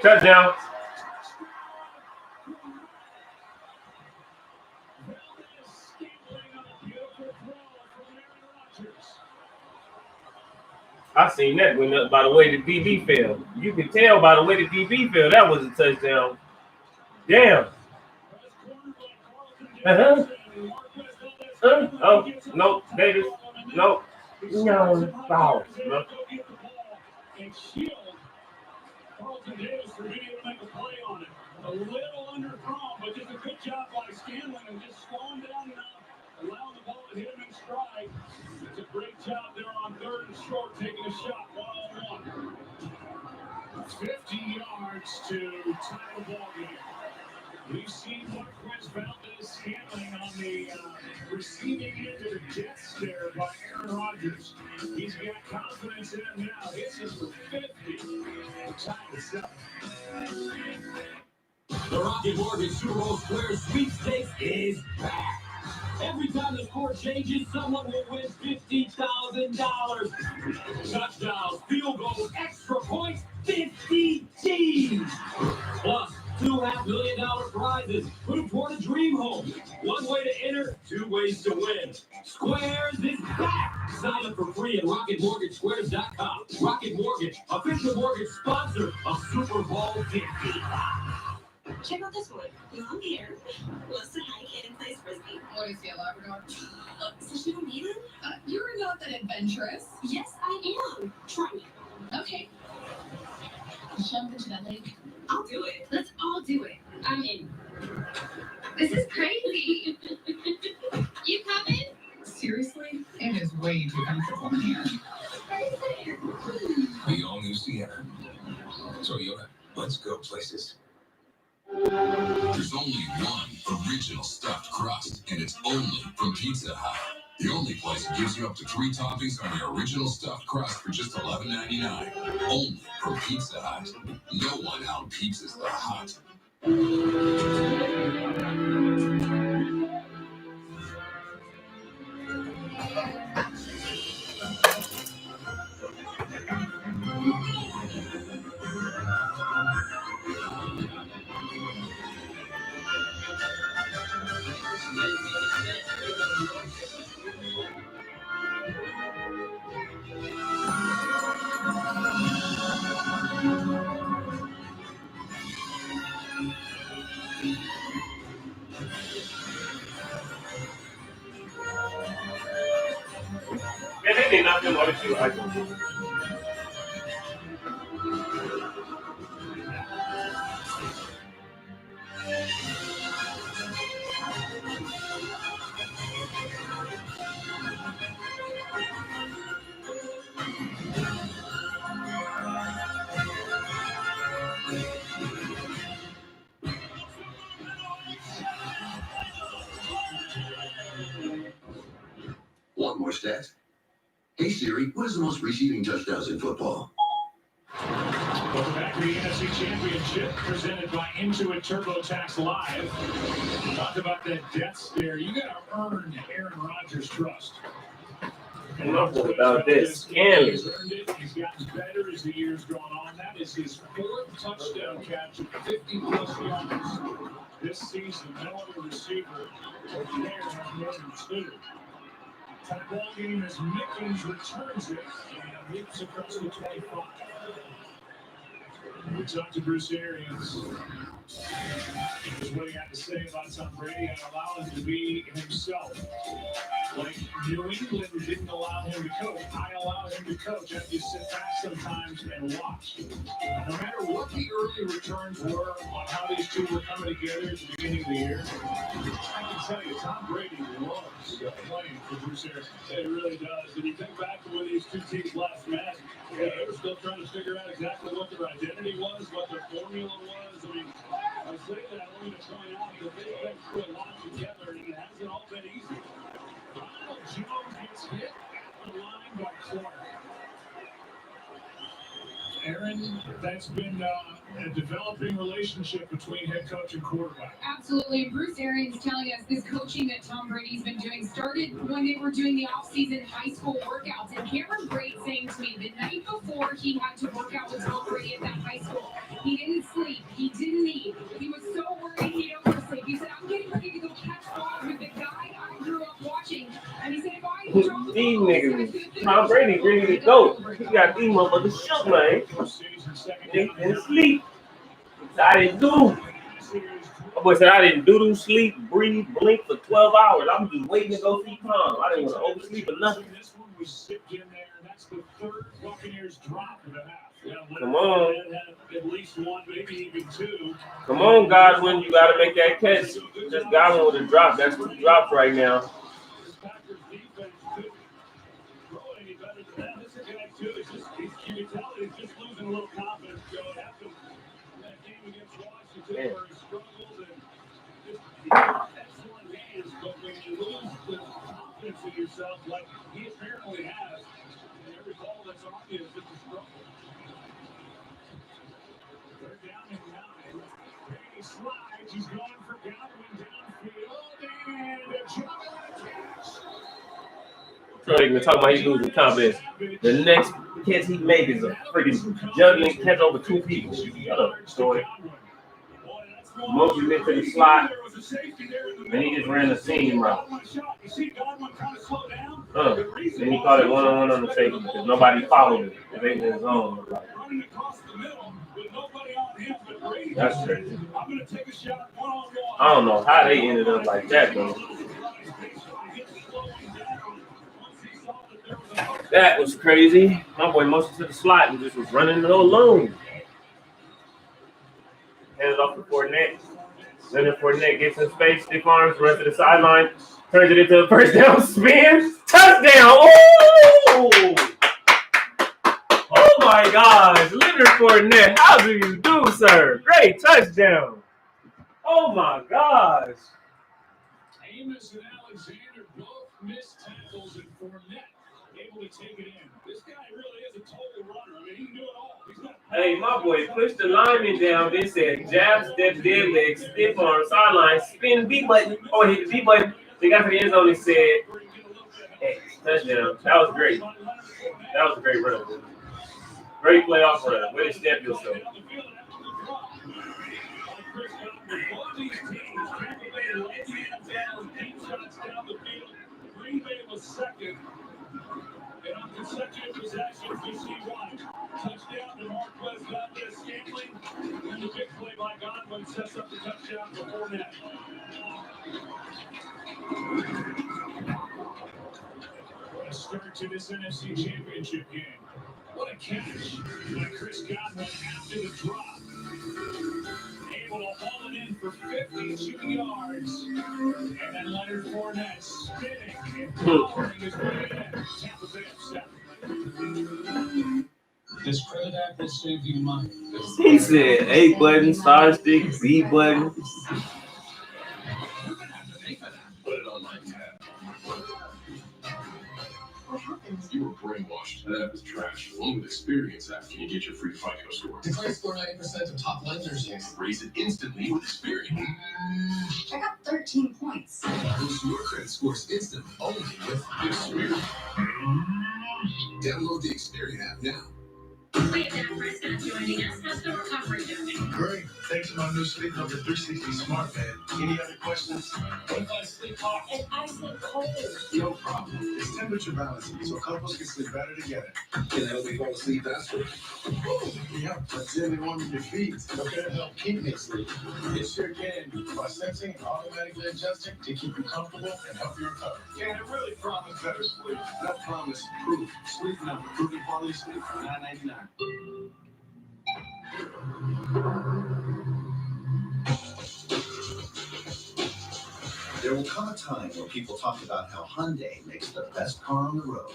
Touchdown. I seen that when by the way the DB fell. You can tell by the way the DB fell that was a touchdown. Damn. Oh, no, Davis. No. No, foul. No. Carlton Davis for being able to make a play on it. A little underthrown, but just a good job by Scanlon and just slowing down and allowing the ball to hit him in stride. It's a great job there on third and short, taking a shot one-on-one. 50 yards to tie the ball game. We've seen Marquez Valdez-Scantling on the receiving end of the Jets there by Aaron Rodgers. He's got confidence in him now. Hits him for 50. Tie it 7. The Rocket Mortgage Super Bowl Square Sweepstakes is back. Every time the score changes, someone will win $50,000. Touchdowns, field goals, extra points, 50 G's. Plus, $2.5 million prizes. Move toward a dream home. One way to enter, 2 ways to win. Squares is back. Sign up for free at RocketMortgageSquares.com. Rocket Mortgage, official mortgage sponsor of Super Bowl 50. Check out this one. Long hair, loves to hike and plays frisbee. What is he, a Labrador? So you don't need him? You're not that adventurous. Yes, I am. Try me. Okay. Jump into that lake. I'll do it. Let's all do it. I'm in. This is crazy. You coming? Seriously? It is way too comfortable in here. The all-new Sienna. Toyota. Let's go places. There's only one original stuffed crust, and it's only from Pizza Hut. The only place that gives you up to 3 toppings on your original stuffed crust for just $11.99. Only from Pizza Hut. No one out-pizzas the Hut. Man, they did not do other two items. Want more stats? Hey Siri, what is the most receiving touchdowns in football? Welcome back to the NFC Championship, presented by Intuit TurboTax Live. Talk about the death stare. You got to earn Aaron Rodgers' trust. Enough about this. He's earned it. He's gotten better as the year's gone on. That is his 4th touchdown catch of 50-plus yards this season. No other receiver or player has more than 2. That ball game as Mickens returns it and leaps across the 25. We talked to Bruce Arians. Just what he had to say about Tom Brady and allow him to be himself. Like New England didn't allow him to coach. I allow him to coach. I have to sit back sometimes and watch. No matter what the early returns were on how these two were coming together at the beginning of the year, I can tell you, Tom Brady loves playing for Bruce Arians. It really does. And you think back to when these two teams last met, they were still trying to figure out exactly what their identity was, what their formula was. I mean, I say that only to point out that they've been through a lot together, and it hasn't all been easy. Ronald Jones gets hit at the line by Clark. Aaron, that's been a developing relationship between head coach and quarterback. Absolutely. Bruce Arians telling us this coaching that Tom Brady's been doing started when they were doing the off-season high school workouts. And Cameron Braid saying to me the night before he had to work out with Tom Brady at that high school, he didn't sleep. He didn't eat. He was so worried he'd oversleep. He said, I'm getting ready to go catch balls with the guy I grew up watching. And he said, if I drop the These ball, niggas, Tom Brady ready to go. He got these motherfuckers shook, man. And sleep. So I didn't do. My boy said I didn't do sleep, breathe, blink for 12 hours. I'm just waiting to go see Tom. I didn't want to oversleep or nothing. This one was zipped in there, and that's the third Buccaneers drop of the half. Come on. At least one, maybe even two. Come on, Godwin. You got to make that catch. Just Godwin with a drop. That's 2 drops right now. You can tell he's just losing a little confidence. It happened in that game against Washington where he struggled and just excellent hands. But when you lose the confidence in yourself, like he apparently has, and every ball that's on you is just a struggle. They're down in 9. Brady slides. He's going for Godwin downfield and a jump and a catch. So they can talk about he's losing confidence. The next catch he makes is a freaking juggling catch over 2 people. Shut up, story. Motion into the slot, and he just ran the seam route. And he caught it one-on-one on the safety because nobody followed him. It ain't in his own. That's crazy. I don't know how they ended up like that, though. That was crazy. My boy motioned to the slot and just was running alone. Handed off to Fournette. Leonard Fournette gets in space, stiff arms, runs to the sideline, turns it into a first down spin. Touchdown! Oh! Oh my gosh. Leonard Fournette, how do you do, sir? Great touchdown. Oh my gosh. Amos and Alexander both missed tackles, and Fournette able to take it in. This guy really is a total runner. I mean, he can do it all. Hey, my boy pushed the lineman down. They said jab, step, dead leg, stiff arm, sideline, spin B button. Oh, hit the B button. They got to the end zone and said, hey, touchdown. That was great. That was a great run. Great playoff run. Way to step yourself. Green Bay was second. And on consecutive possessions, we see one. Touchdown to Marquez Valdez-Scantling. And the big play by Godwin sets up the touchdown before net. What a start to this NFC Championship game. What a catch by Chris Godwin after the drop. Able to haul it in for 52 yards. And then Leonard Fournette spinning and powering his way in. Tampa Bay upset. This credit app will save you money. He said A button, star stick, B button. Put it on my tab. What happens? You were brainwashed. That app is trash. Along with Experience app, can you get your free FICO score? Declare score 90% of top lenders. Yes. Raise it instantly with Experience. I got 13 points. Boost your credit scores instantly only with Experience. Download the Experience app now. Wait, that person joining us has the recovery journey. Great. Thanks to my new Sleep Number 360 smart bed. Any other questions? What if I sleep hot? And I sleep cold. No problem. It's temperature balancing, so couples can sleep better together. Can it help me fall asleep faster? Yeah, but gently warming your feet. Okay, to help keep me asleep. It sure can. By sensing and automatically adjusting to keep you comfortable and help you recover. Can it really promise better sleep? No promise, proof. Sleep Number. Proven quality sleep for $9.99. There will come a time when people talk about how Hyundai makes the best car on the road.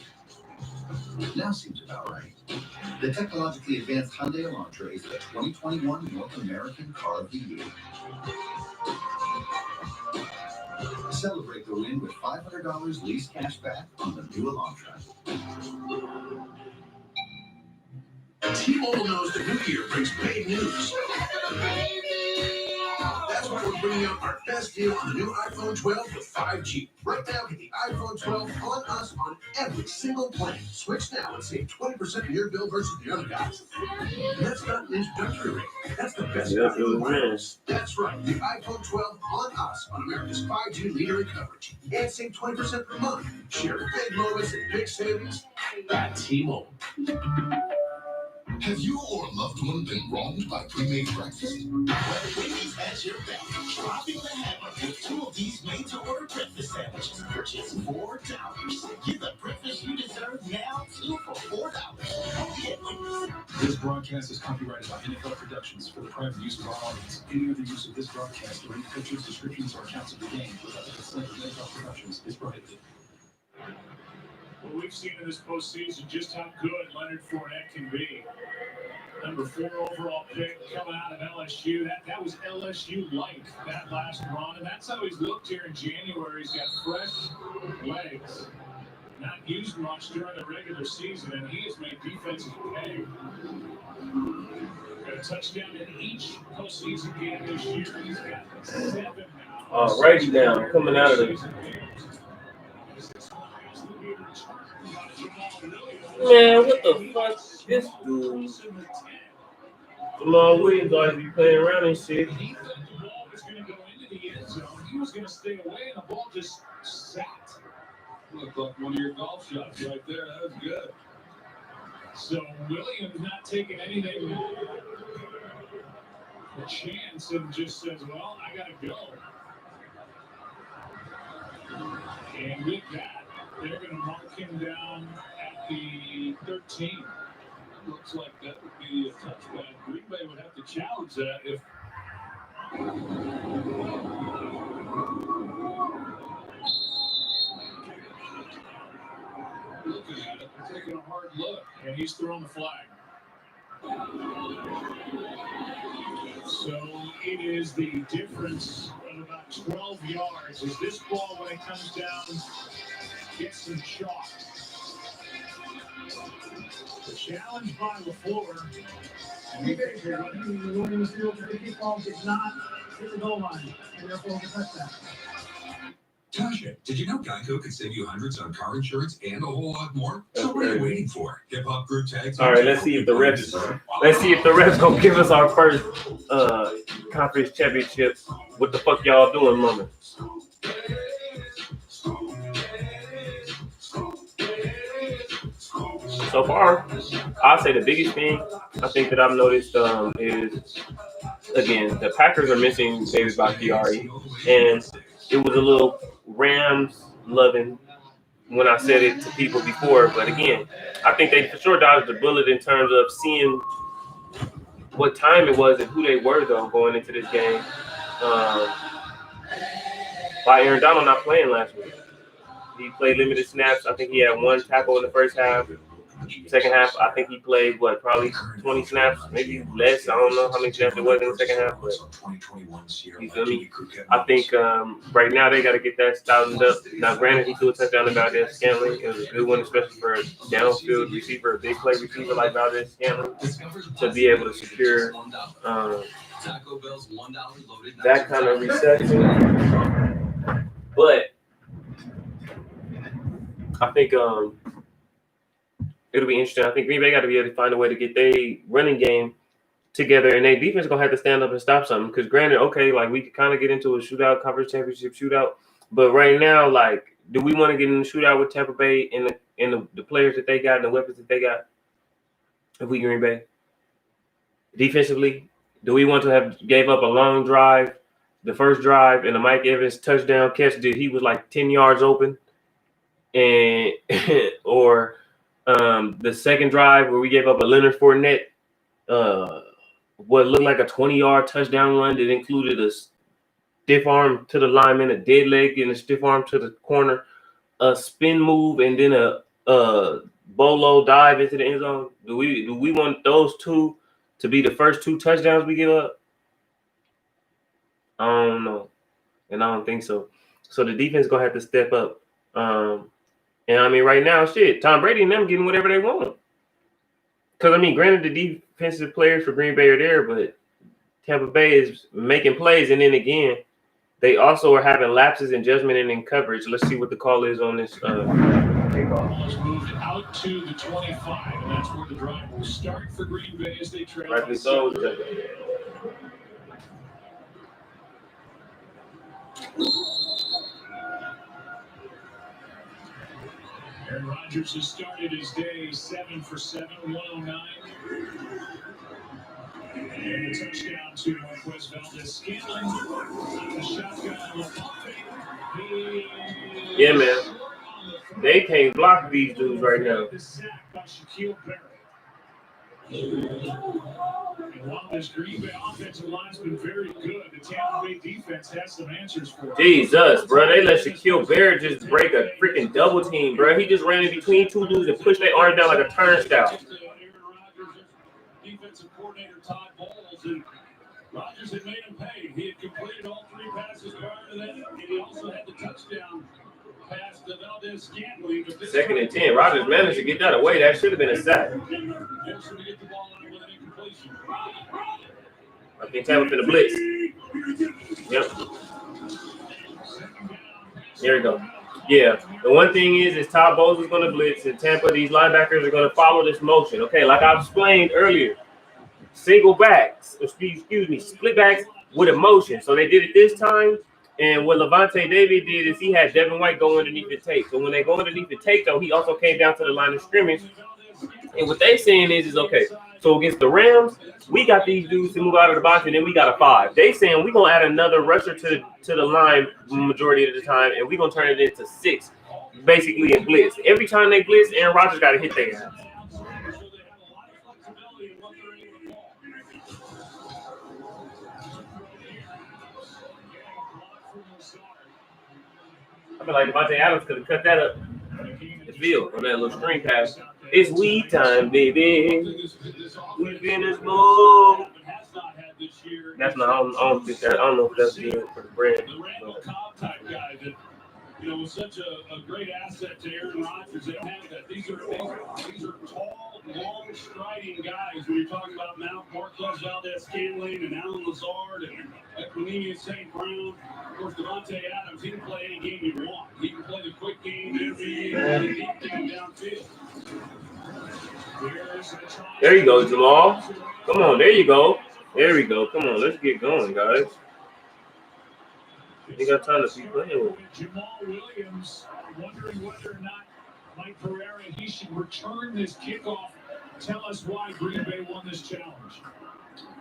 Now seems about right. The technologically advanced Hyundai Elantra is the 2021 North American Car of the Year. Celebrate the win with $500 lease cash back on the new Elantra. T-Mobile knows the new year brings big news. That's why we're bringing out our best deal on the new iPhone 12 with 5G. Right now, get the iPhone 12 on us on every single plan. Switch now and save 20% of your bill versus the other guys. And that's not an introductory rate. That's the best value in wireless. That's right, the iPhone 12 on us on America's 5G leader in coverage. And save 20% per month. Share big moments and big savings at T-Mobile. Have you or a loved one been wronged by pre-made breakfast? Well, Wendy's has your back. Dropping the hammer with 2 of these made-to-order breakfast sandwiches for just $4. Get the breakfast you deserve now, 2 for $4. Only at Wendy's. This broadcast is copyrighted by NFL Productions for the private use of our audience. Any other use of this broadcast or any pictures, descriptions, or accounts of the game without the consent of NFL Productions is prohibited. Well, we've seen in this postseason just how good Leonard Fournette can be. Number 4 overall pick coming out of LSU. That was LSU-like, that last run. And that's how he's looked here in January. He's got fresh legs. Not used much during the regular season, and he has made defenses pay. Got a touchdown in each postseason game this year. He's got 7 now. Righty down, coming out of the... Man, what the fuck? This dude. Jamal Williams always be playing around and shit. He thought the ball was going to go into the end zone. He was going to stay away, and the ball just sat. Looked like one of your golf shots right there. That was good. So Williams not taking anything a chance and just says, well, I got to go. And with that, they're going to mark him down at the 13. Looks like that would be a touchdown. Green Bay would have to challenge that if. Looking at it, taking a hard look, and he's throwing the flag. So it is the difference of about 12 yards. As this ball, when it comes down, gets some chalk. The challenge by LaFleur. And Williams field for the kickball did not hit the goal line, and therefore the touchdown. Tasha, did you know Geico could save you hundreds on car insurance and a whole lot more? So what are you waiting for? Hip hop group tags. All right, let's see if the refs gonna give us our first conference championship. What the fuck y'all doing, moment? So far, I'll say the biggest thing I think that I've noticed is, again, the Packers are missing David Bakhtiari, and it was a little Rams loving when I said it to people before, but again, I think they for sure dodged the bullet in terms of seeing what time it was and who they were, though, going into this game. By Aaron Donald not playing last week. He played limited snaps. I think he had 1 tackle in the first half. Second half, I think he played, probably 20 snaps, maybe less. I don't know how many snaps it was in the second half, but you feel me? I think right now they got to get that started up. Now, granted, he threw a touchdown to Valdez Scantling. It was a good one, especially for a downfield receiver, a big play receiver like Valdez Scantling, to be able to secure that kind of reception. But I think it'll be interesting. I think Green Bay got to be able to find a way to get their running game together, and their defense gonna have to stand up and stop something. Because granted, okay, like we could kind of get into a shootout, conference championship shootout, but right now, like, do we want to get in the shootout with Tampa Bay and the players that they got and the weapons that they got? If we Green Bay defensively, do we want to have gave up a long drive, the first drive, and the Mike Evans touchdown catch that he was like 10 yards open, and or the second drive where we gave up a Leonard Fournette, what looked like a 20-yard touchdown run that included a stiff arm to the lineman, a dead leg, and a stiff arm to the corner, a spin move, and then a bolo dive into the end zone. Do we want those two to be the first two touchdowns we give up? I don't know, and I don't think so. So the defense gonna have to step up. And I mean, right now, shit, Tom Brady and them getting whatever they want. Because I mean, granted, the defensive players for Green Bay are there, but Tampa Bay is making plays, and then again, they also are having lapses in judgment and in coverage. Let's see what the call is on this kickoff. Ball is moved out to the 25, and that's where the drive will start for Green Bay as they trail. Rightly so. Aaron Rodgers has started his day 7 for 7, 109. And the touchdown to Marquez Valdez-Scantling. The shotgun. Yeah, man. They can't block these dudes right now. And while this Green Bay offensive line's been very good, the Tampa Bay defense has some answers for it. Jesus, bro. They let Shaquille Barrett just break a freaking double team, bro. He just ran in between two dudes and pushed their arm down like a turnstile. Defensive coordinator Todd Bowles, and Rodgers had made him pay. He had completed all 3 passes prior to that, and he also had the touchdown pass to Valdez-Scantling. 2nd and 10. Rodgers managed to get that away. That should have been a sack. I think Tampa finna blitz. Yep. There we go. Yeah. The one thing is Todd Bowles is going to blitz, and Tampa, these linebackers are going to follow this motion. Okay, like I explained earlier, single backs, excuse me, split backs with a motion. So they did it this time, and what Levante David did is he had Devin White go underneath the tape. So when they go underneath the tape, though, he also came down to the line of scrimmage. And what they saying is okay, so against the Rams, we got these dudes to move out of the box, and then we got a 5. They saying we're going to add another rusher to the line majority of the time, and we're going to turn it into 6, basically in blitz. Every time they blitz, Aaron Rodgers got to hit their ass. I feel like Devontae Adams could have cut that up the field on that little screen pass. It's weed time, baby. We finish move. That's not. I don't think that. I don't know if that's good for the brand. The Randall Cobb type guy that was such a great asset to Aaron Rodgers. They don't have that. These are tall, long, striding guys. When you're talking about Marquez Valdez-Scantling and Alan Lazard and Equanimeous St. Brown, of course, Devontae Adams, he can play any game you want. He can play the quick game, the intermediate, and the deep game downfield. There you go, Jamal. Come on, there you go. There we go. Come on, let's get going, guys. You got time to be playing with. Jamal Williams wondering whether or not Mike Pereira he should return this kickoff. Tell us why Green Bay won this challenge.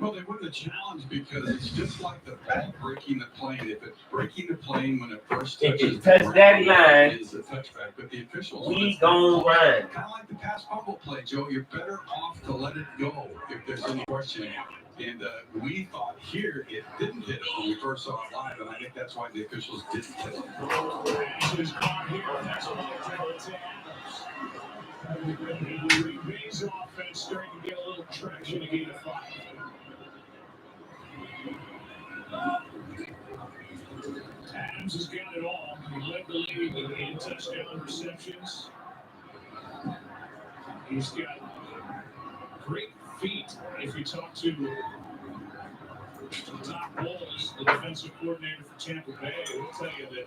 Well, they won the challenge because it's just like the bat breaking the plane. If it's breaking the plane when it first touches the ground, line, it's a touchback. But the officials, we gon' run. Kind of like the pass fumble play, Joe. You're better off to let it go if there's any question. And we thought here it didn't hit it when we first saw it live, and I think that's why the officials didn't hit it. Green Bay's offense starting to get a little traction again at 5. Adams has got it all. He led the league in touchdown receptions. He's got great feet. If you talk to Todd Bowles, the defensive coordinator for Tampa Bay, he'll tell you that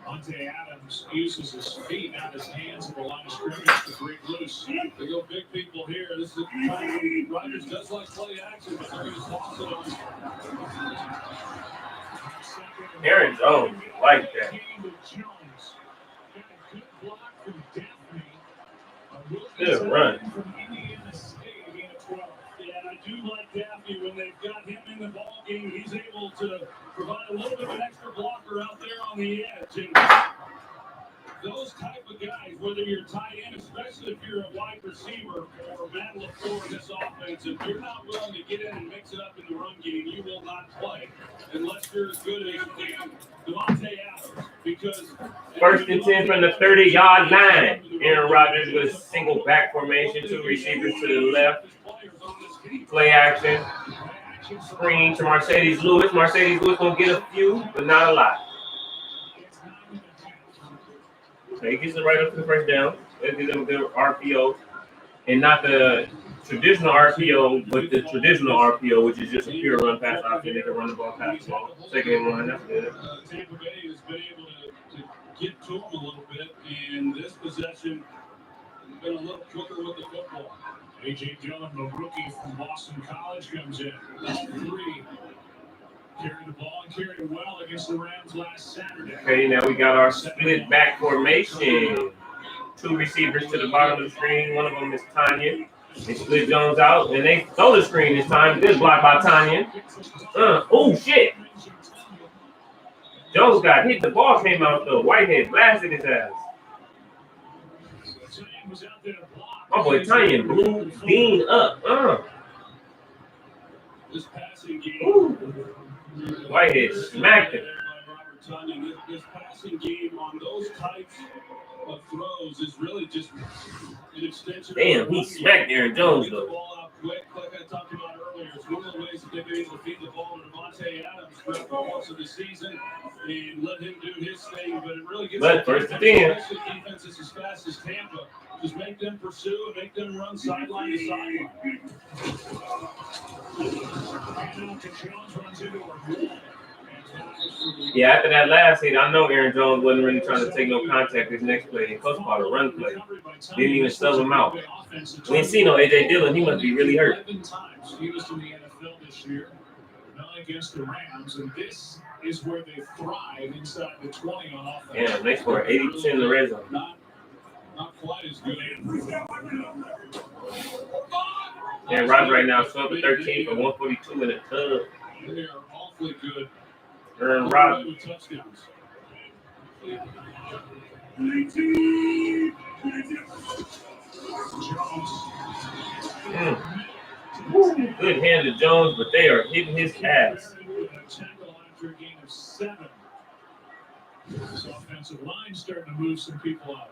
Monte Adams uses his feet, not his hands, at the line of scrimmage to break loose. They go big people here. This is Rodgers does like play action, but they're going to toss it on. Aaron Jones, like that. Good run. Yeah, I do like Daphne when they've got him in the ball game. He's able to provide a little bit of an extra blocker out there on the edge. And those type of guys, whether you're tight end, especially if you're a wide receiver or Matt LaFleur in this offense, if you're not willing to get in and mix it up in the run game, you will not play unless you're as good as Devontae Adams. Because 1st and 10 from the 30-yard line. Aaron Rodgers with a single back formation, 2 receivers to the left. Play action. Screen to Mercedes Lewis. Mercedes Lewis gonna get a few, but not a lot. So he gets it right up to the first down. Let's give them a good RPO. And not the traditional RPO, but the traditional RPO, which is just a pure run pass option. They can run the ball past the ball. 2nd and 1, that's good. Tampa Bay has been able to get to him a little bit, and this possession has been a little quicker with the football. A.J. Dillon, the rookie from Boston College, comes in. All 3 carried the ball and carried it well against the Rams last Saturday. Okay, now we got our split back formation. 2 receivers to the bottom of the screen. One of them is Tanya. They split Jones out, and they throw the screen this time. Good block by Tanya. Oh, shit. Jones got hit. The ball came out, though. Whitehead blasted his ass. My boy Tanya blew Dean up. This passing game. Whitehead smacked him. This passing game on those types of throws is really just an extension. Damn, he smacked Aaron Jones, though. The ball out quick, like I talked about earlier. It's one of the ways that they've been able to feed the ball to Devontae Adams throughout the course of the season and let him do his thing. But it really gets defenses as fast as Tampa. Just make them pursue and make them run sideline to sideline. Yeah, after that last hit, I know Aaron Jones wasn't really trying to take no contact this next play. And coach called a run play. Didn't even sub him out. We ain't seen no A.J. Dillon. He must be really hurt. 11 times he was in the NFL this year, 9 against the Rams, and this is where they thrive inside the 20 on offense. Yeah, they scored 80% in the red zone. Not quite as good. And Rodgers right now 12 to 13 for 142 in a tub. They are awfully good. Aaron Rodgers. Touchdowns. Good hand to Jones, but they are hitting his ass. After a gain of 7. This offensive line starting to move some people out.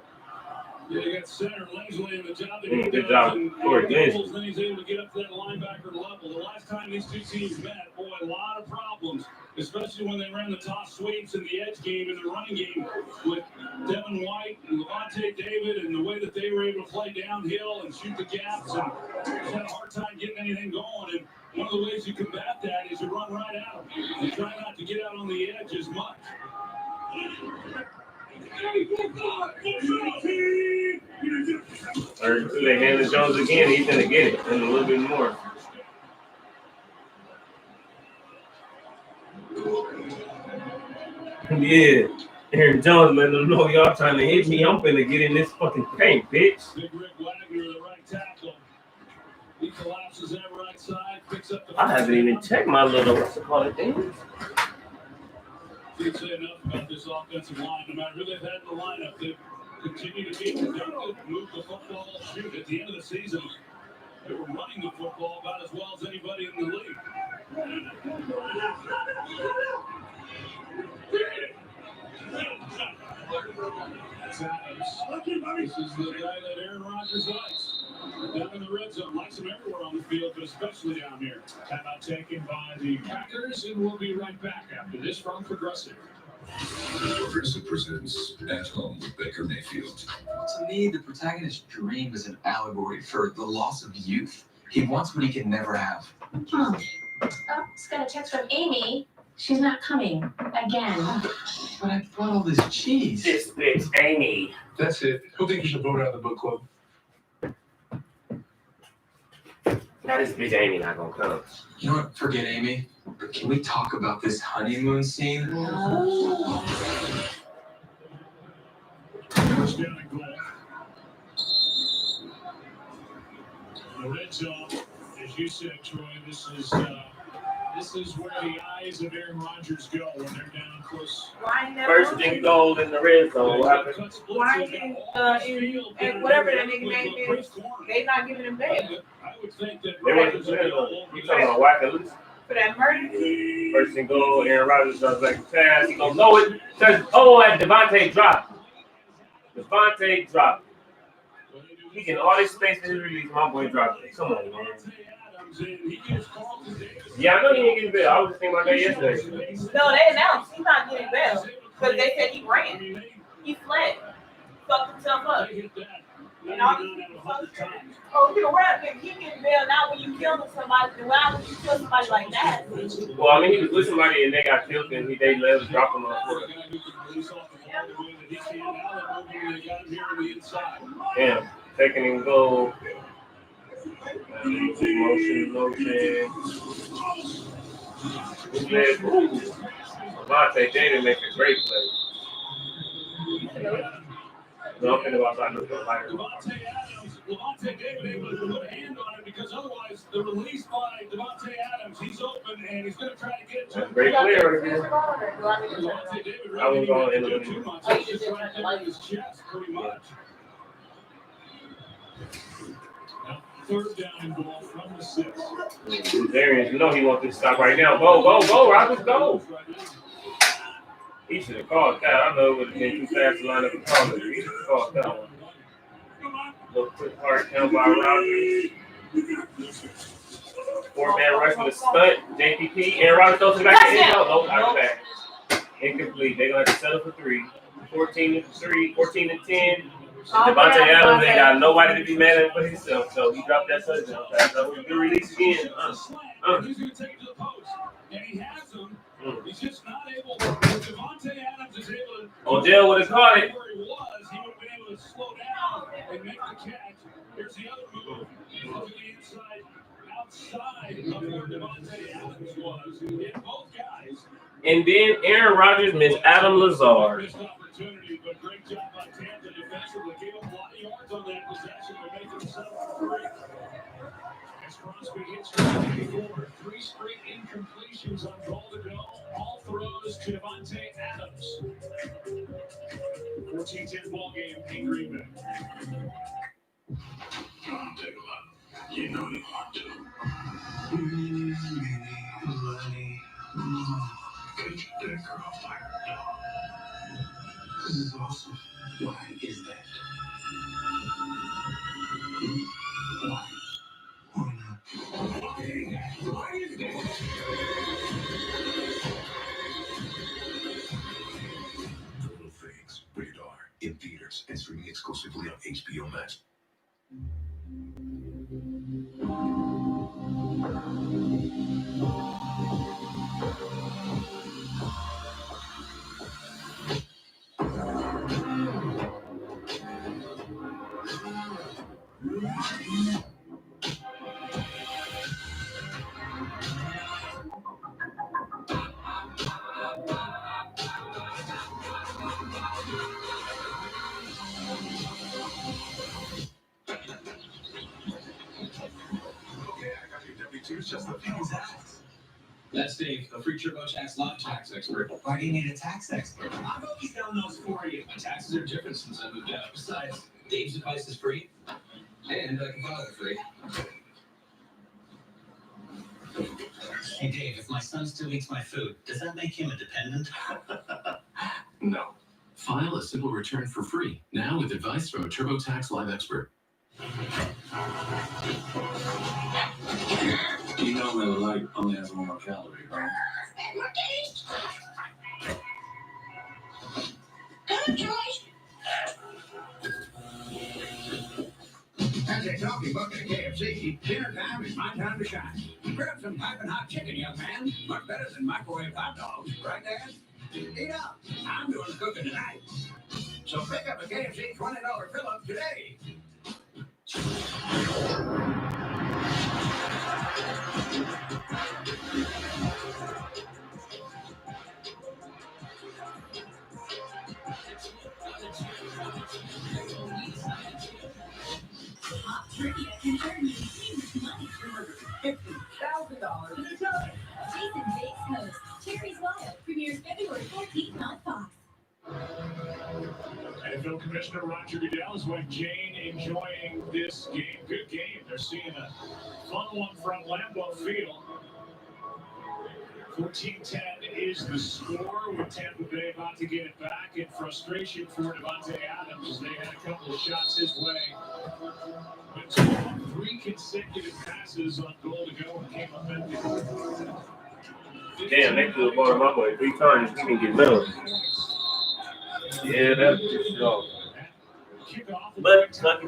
Yeah, you got center Lindsley in the job that he Good does, job, and Corey Lindsley. then he's able to get up to that linebacker level. The last time these two teams met, boy, a lot of problems, especially when they ran the toss sweeps in the edge game and the running game with Devin White and Levante David and the way that they were able to play downhill and shoot the gaps and just had a hard time getting anything going. And one of the ways you combat that is you run right at them. You try not to get out on the edge as much. Or they hand to Jones again, he's gonna get it and a little bit more. Yeah, Aaron Jones letting them know y'all trying to hit me. I'm finna get in this fucking paint, bitch. Big Rick Wagner, the right tackle. He collapses that right side, picks up the. I haven't even checked my little what's it called thing. Can't say enough about this offensive line. No matter who they've had in the lineup, they've continued to be productive, move the football, shoot. At the end of the season, they were running the football about as well as anybody in the league. This is the guy that Aaron Rodgers likes. Down in the red zone, likes him everywhere on the field, but especially down here. Timeout taken by the Packers, and we'll be right back after this from Progressive. Progressive presents At Home with Baker Mayfield. To me, the protagonist's dream is an allegory for the loss of youth. He wants what he can never have. Just got a text from Amy. She's not coming again. But I bought all this cheese. This bitch Amy. That's it. Who thinks you should vote out of the book club? Now this bitch Amy not gonna come. You know what? Forget Amy. But can we talk about this honeymoon scene? Touchdown and goal. The red zone, as you said, Troy, this is where the eyes of Aaron Rodgers go when they're down close. First and goal in the red zone. What happened? Why and whatever that nigga name is, they not giving him bail. I would think that They went to jail. You talking about whack at least? For that murder? First and goal, Aaron Rodgers does like a pass. He gonna know it. Says, oh, and Devontae dropped. Devontae dropped. He getting all this space in his release. My boy dropped it. Come on, man. Yeah, I know he ain't getting bail. I was just thinking about that yesterday. No, they announced he's not getting bail because they said he ran. He fled. Fucked himself up. And all these people oh, you know, he getting bail now when you kill somebody. Why would you kill somebody like that? Well, I mean, he was with somebody and they got killed and they let him drop him on the floor. Yeah, second and goal. Motion. Devontae David makes a great play. No, I'm thinking about something that's like Devontae David able to put a hand on it because otherwise the release by Devontae Adams, he's open and he's going to try to get to it. Great player right here. Devontae David I was going to do too much. He's just trying to get his chest pretty much. Third down and goal from the 6. Darius, you know he wants to stop right now. Go, Rodgers, go. He should have called that. I know it would have been too fast to line up and call it. He should have called that one. Little quick hard count by Rodgers. 4-man rush with a stunt. JPP. Aaron Rodgers throws it back to the end zone. Nope, out of back. Incomplete. They're going to have to settle for 3. 14-3, 14-10. Devontae Adams ain't got nobody to be mad at for himself, so he dropped that touchdown pass. So we can release again. He's going to take it to the post, and he has him. He's just not able. Devontae Adams is able to. Odell would have caught it. Where he would have been able to slow down and make the catch. Here's the other move. To the inside, outside of where Devontae Adams was. Hit both guys. And then Aaron Rodgers missed Adam Lazard. Missed opportunity, but great job by Tampa defensively. Gave up a lot of yards on that possession to make them settle for 3. As Crosby hits for 24, 3 straight incompletions on goal to go. All throws to Devontae Adams. 14-10 ball game in Green Bay. Come take a look. You know you want to. Get that girl fired up. This is awesome. Why is that? Why? Why not? Why is that? Little Things, rated R, in theaters and streaming exclusively on HBO Max. Just a few facts. That's Dave, the free TurboTax live tax expert. Why do you need a tax expert? I've always done those for you. My taxes are different since I moved out. Besides, Dave's advice is free, and I can file it free. Hey Dave, if my son still eats my food, does that make him a dependent? No. File a simple return for free, now with advice from a TurboTax live expert. You know that a light only has 1 more calorie, right? Good choice. they talking about the KFC, dinner time is my time to shine. Grab some piping hot chicken, young man. Much better than microwave hot dogs, right, Dad? Eat up. I'm doing the cooking tonight. So pick up a KFC $20 fill-up today. Hot trivia can earn you huge money. $50,000 in a time. Jason Bates hosts Cherry's Wild premieres February 14th on Fox. NFL Commissioner Roger Goodell is with Jane enjoying this game. Good game. They're seeing a fun one from Lambeau Field. 14-10 is the score, with Tampa Bay about to get it back in frustration for Devontae Adams. They had a couple of shots his way. But 3 consecutive passes on goal to go and came up empty. Damn, they threw the ball my way 3 times. He didn't get none. Yeah, that's just off. But that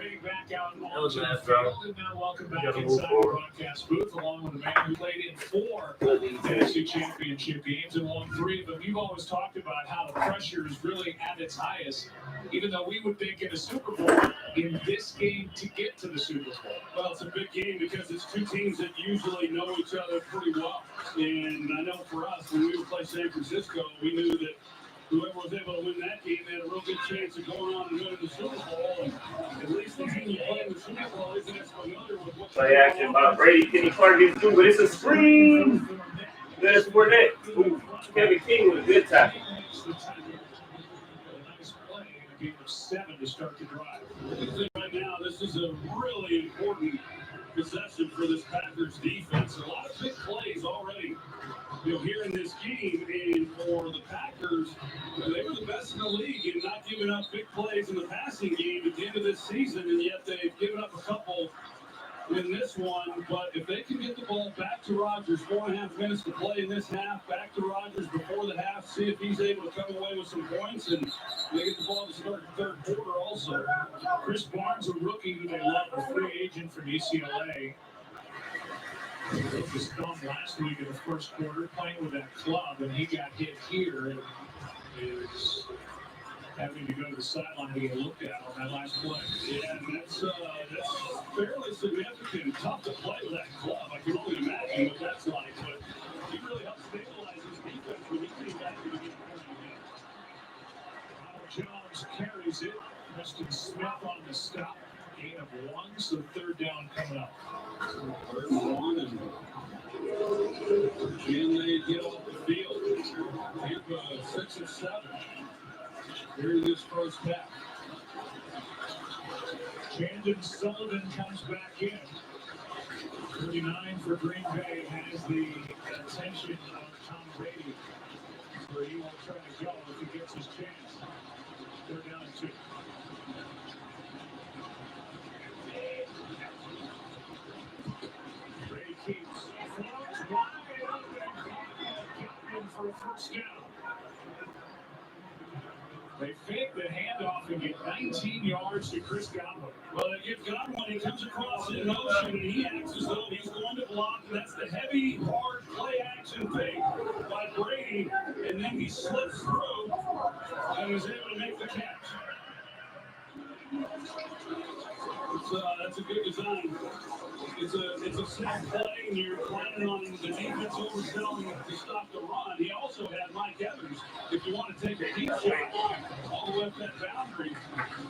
was last round. Welcome back inside the broadcast booth, along with a man who played in 4 NFC Championship games and won 3 of them. You've always talked about how the pressure is really at its highest, even though we would think in a Super Bowl, in this game to get to the Super Bowl. Well, it's a big game because it's 2 teams that usually know each other pretty well. And I know for us, when we would play San Francisco, we knew that whoever was able to win that game had a real good chance of going on and winning the Super Bowl. And at least the team you play in the Super Bowl isn't as familiar with what's Play action by Brady. Kenny Clark gets through, but it's a screen. There's Fournette. Ooh, Kevin King with a good tackle. Nice play in a game of 7 to start the drive. right now, this is a really important possession for this Packers defense. A lot of big plays already, here in this game. And for the Packers, they were the best in the league in not giving up big plays in the passing game at the end of this season, and yet they've given up a couple in this one. But if they can get the ball back to Rodgers, 4.5 minutes to play in this half, back to Rodgers before the half, see if he's able to come away with some points, and they get the ball to start the third quarter also. Chris Barnes, a rookie who they love, a free agent from UCLA. He broke his thumb last week in the first quarter playing with that club, and he got hit here and is having to go to the sideline to get looked at on that last play. Yeah, that's fairly significant. Tough to play with that club. I can only imagine what that's like, but he really helped stabilize his defense when he came back to the game. Jones carries it. Preston Smith on the stop. Gain of 1, so 3rd down coming up. 3rd and 1, and can they get off the field? Tampa 6 of 7 here in this first half. Chandon Sullivan comes back in. 39 for Green Bay has the attention of Tom Brady, where he will try to go if he gets his chance. 3rd down and 2. Brady keeps throws wide open for a first down. They fake the handoff and get 19 yards to Chris Godwin. Well, they give Godwin, he comes across in motion, and he acts as though he's going to block. That's the heavy, hard play-action fake by Brady, and then he slips through and is able to make the catch. That's a good design. It's a sack play, and you're planning on the defense overselling to stop the run. He also had Mike Evans. If you want to take a deep shot all the way up that boundary,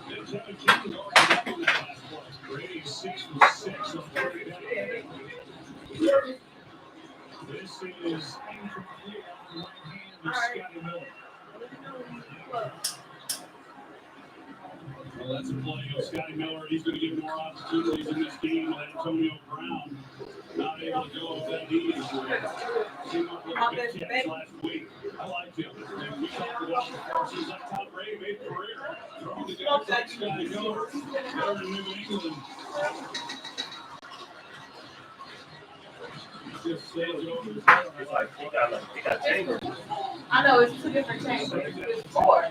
then Kevin King already got on that last play. Brady 6 for 6 on 3rd down. This is incomplete off the right hand of Scotty Miller. Well, that's a play of Scotty Miller. He's going to get more opportunities in this game with Antonio Brown not able to go with that knee injury. Came up with a big catch last week. I liked him. And we talked about it before. Seems like Tom Brady made a career throwing to guys like Scotty Miller there in New England. Just sails over his head. It's like he got chambers. I know it's 2 different chambers. It's 4.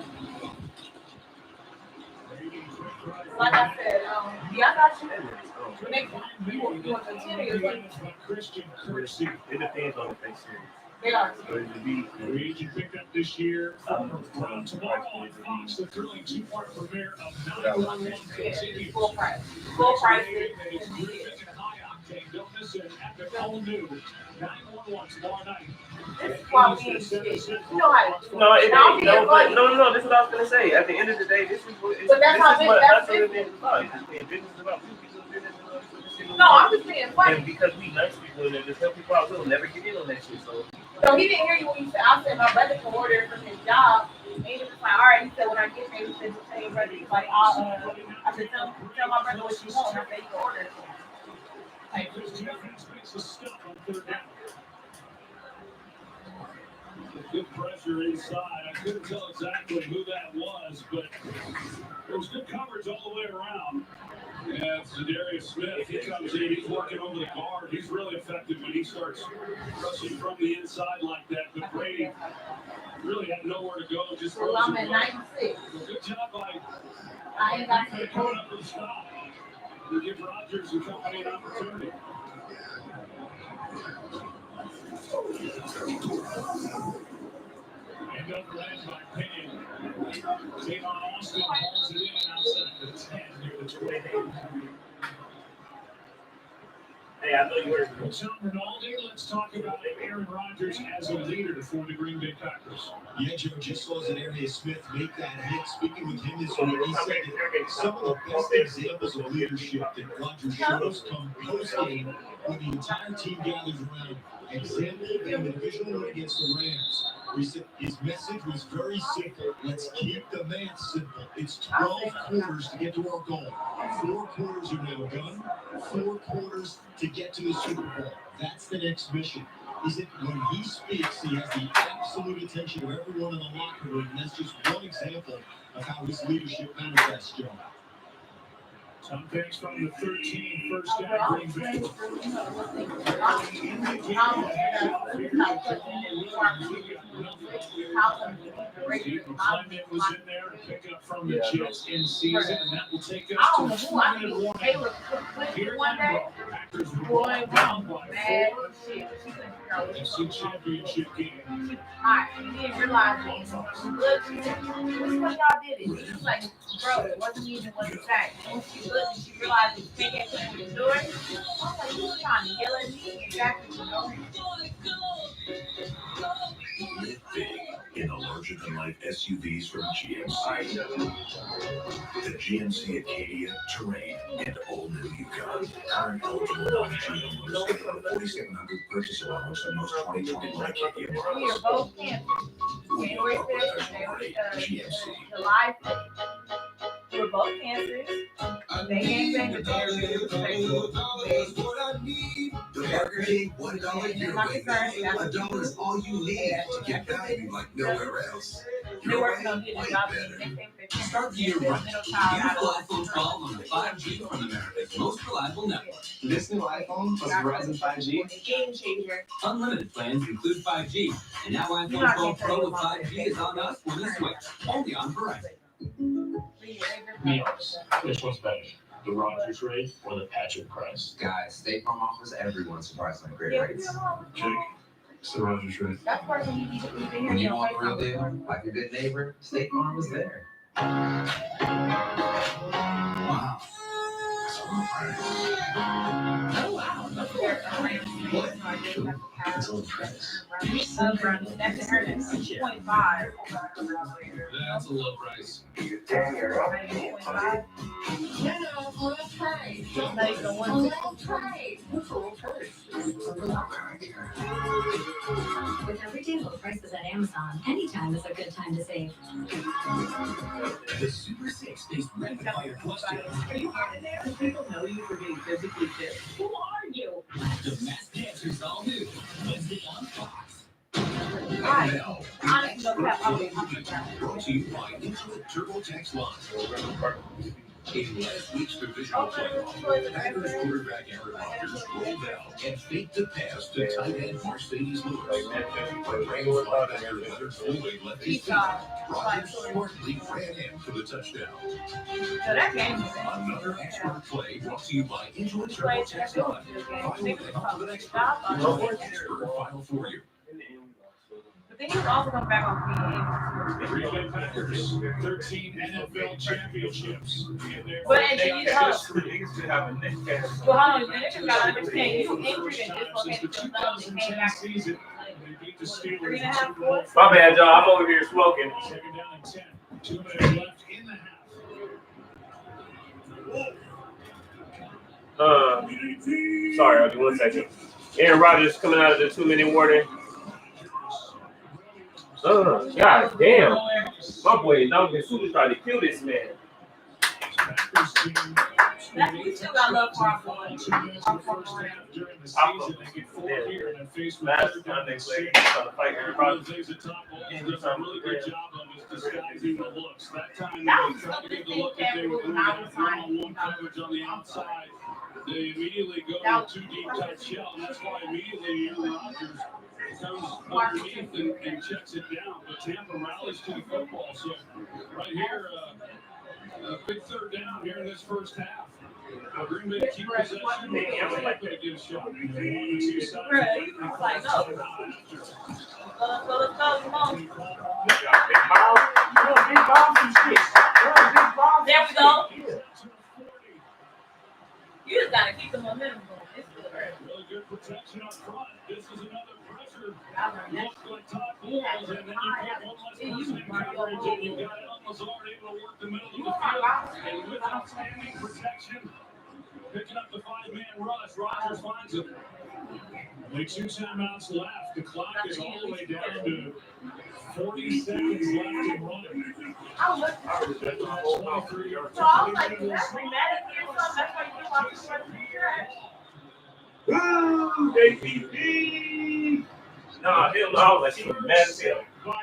Like I said, yeah, I got you. Next one, you want the 10 or like Christian Kirksey. It depends on if they serious. they are. So it would be Free agent picked up this year from tomorrow on Fox, the thrilling two-part premiere of 911 continues. Full price. Full price. It's gripping and high-octane. Don't miss an epic all-new 911 tomorrow night. This is why we ain't shit. You know how to do No, it Now, ain't. be No, funny. no. This is what I was gonna say. At the end of the day, this is what. But that's how that's what business- it is about. It's just being business about two people. Business about No, I'm just being funny. And because we nice people and just help people out, we'll never get in on that shit. So. So he didn't hear you when you said, I said my brother can order from his job. And he was just like, all right, he said, when I get there, he said, tell your brother. He's like, I said, tell my brother what you want. I said, you can order it. Like, This defense makes a stop on third down. Good pressure inside. I couldn't tell exactly who that was, but there was good coverage all the way around. Yeah, it's Darius Smith. He comes in. He's working over the guard. He's really effective when he starts rushing from the inside like that. But Brady really had nowhere to go. Just well, I'm at 96. Good job by I ain't got to coming up with a stop. To give Rodgers and company an opportunity. And over end by Payne. Davon Austin hauls it in outside the 10 near the 28. Hey, I know you were. Tom Rinaldi, let's talk about Aaron Rodgers as a leader for the Green Bay Packers. Yeah, Joe, just saw Darius Smith make that hit. Speaking with him this week, he said that some of the best examples of leadership that Rodgers shows come post-game when the entire team gathers around. Example being the divisional win against the Rams. He said his message was very simple. Let's keep the math simple. It's 12 quarters to get to our goal. 4 quarters are now done. 4 quarters to get to the Super Bowl. That's the next mission. Is it when he speaks, he has the absolute attention of everyone in the locker room. And that's just one example of how his leadership manifests, Joe. Some thanks from the 13 first down Green Bay. Steve McClendon was in there to pick up from the Jets in season, and that will take us to the 2-1. Here Packers were down by 4. NFC Championship game. You didn't realize it. Look, this is what y'all did. It was like, bro, it wasn't even what the fact. When she looked and she realized it can't get to the door, I was like, you were trying to yell at me. Exactly, you know? Live big in the larger-than-life SUVs from GMC. The GMC Acadia, Terrain, and all-new Yukon. Current eligible non-GM owners get a $4,700 purchase allowance on most 2021 Acadia models. We are both cancers. We January are 5th, professional-grade GMC. July 5th. We were both cancers. They ain't been to The Burger King $1 year wait. $1 is all you need to get value like nowhere else. They're working on getting a job. Start the year right. Beautiful iPhone 12 on 5G from America's most reliable network. This new iPhone plus Verizon 5G. Game changer. Unlimited plans include 5G, and now iPhone 12 Pro with 5G is on us for the Switch, only on Verizon. Meals. Which one's better? The Rodgers rate or the Patrick price? Guys, State Farm offers everyone surprisingly great rates. Jake, it's the Rodgers rate. That's why when you When you want the real deal, like a good neighbor, State Farm was there. Wow. That's a low price. Oh, wow. What? Actually, it's a low price. That's 25. That's a low price. With everyday low prices at Amazon, anytime is a good time to save. The Super 6 is rapid fire questions. Are you hard in there? People know you for being physically fit. Who are you? The Masked Dancers all new Wednesday on Fox. Now, honestly, don't have Brought to you by Intuit TurboTax Live. In last week's divisional playoff, Packers quarterback Aaron Rodgers rolled out and faked the pass to tight end Mercedes Lewis. When Rams linebacker Leonard Floyd left his feet, Rodgers smartly ran in for the touchdown. Another expert play brought to you by Intuit TurboTax Live. File with the help of an expert. Intuit Expert file for you. But then he's also going back on PA. Green Bay Packers, 13 NFL championships. But and then you know, well, hold on, the niggas got to understand, you injured and dislocated your thumb and came back. Season. They beat the Steelers. 3.5 points. My bad, y'all. I'm over here smoking. Second down and 10. 2 minutes left in the half. Sorry, I'll do 1 second. Aaron Rodgers coming out of the 2-minute warning. God damn. My boy Dominic Suter tried to kill this man. We still got love for our boy. During the season, they get 4 here and face last time they played. Trying to fight Aaron Rodgers. Does a really good job of disguising the looks. That time they tried to get the look that they were doing one-on-one coverage on the outside. They immediately go to 2 deep type shell, and that's why immediately Aaron Rodgers comes underneath and checks it down. But Tampa rallies to the football. So right here, a big third down here in this first half. Green Bay keep possession. Tampa to get a shot. There we go. You just gotta keep the momentum going. It's good. Really good protection up front. This is another pressure. Looks like top balls, and then you put one less person in coverage, and you got Lazard able to work the middle of the field, and with outstanding protection, picking up the 5-man rush. Rodgers finds him. Only 2 timeouts left. The clock is all the way down to 40 seconds left in running. I was like, that's why you Woo! JPP! Nah, hell no. I was like, mad as hell. Bro, I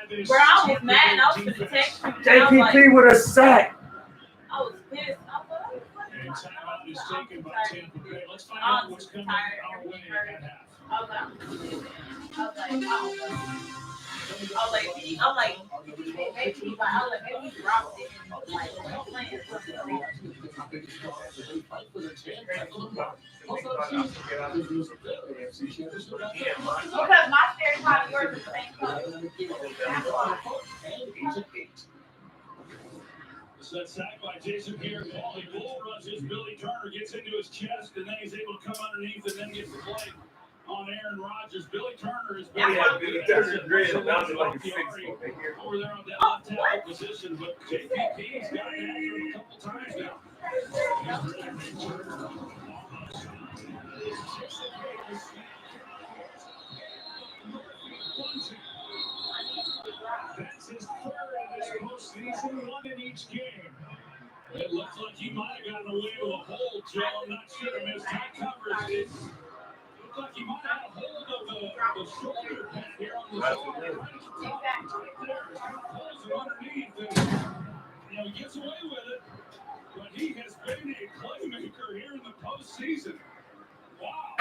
was mad. I was going to text you. JPP with a sack. I was pissed. And timeout is taken by Tampa Bay. Let's find out what's coming our way at half. Maybe he dropped it and like playing something. Because my stereotype and yours is the same color. So that's sacked by Jason Garrett. While he bull rushes, Billy Turner gets into his chest, and then he's able to come underneath and then gets the play on Aaron Rodgers. Billy Turner is Billy Turner dread bouncing like a 6 over there on that left tackle position, but JPP's got it after him a couple times now. That's his third in this postseason, 1 in each game. It looks like he might have gotten away with a hold, Joe. I'm not sure. His tight coverage. It looked like he might have had a hold of the shoulder pad here on the shoulder. Right at the top, right there. Pulls him underneath, and he gets away with it. But he has been a playmaker here in the postseason. Wow.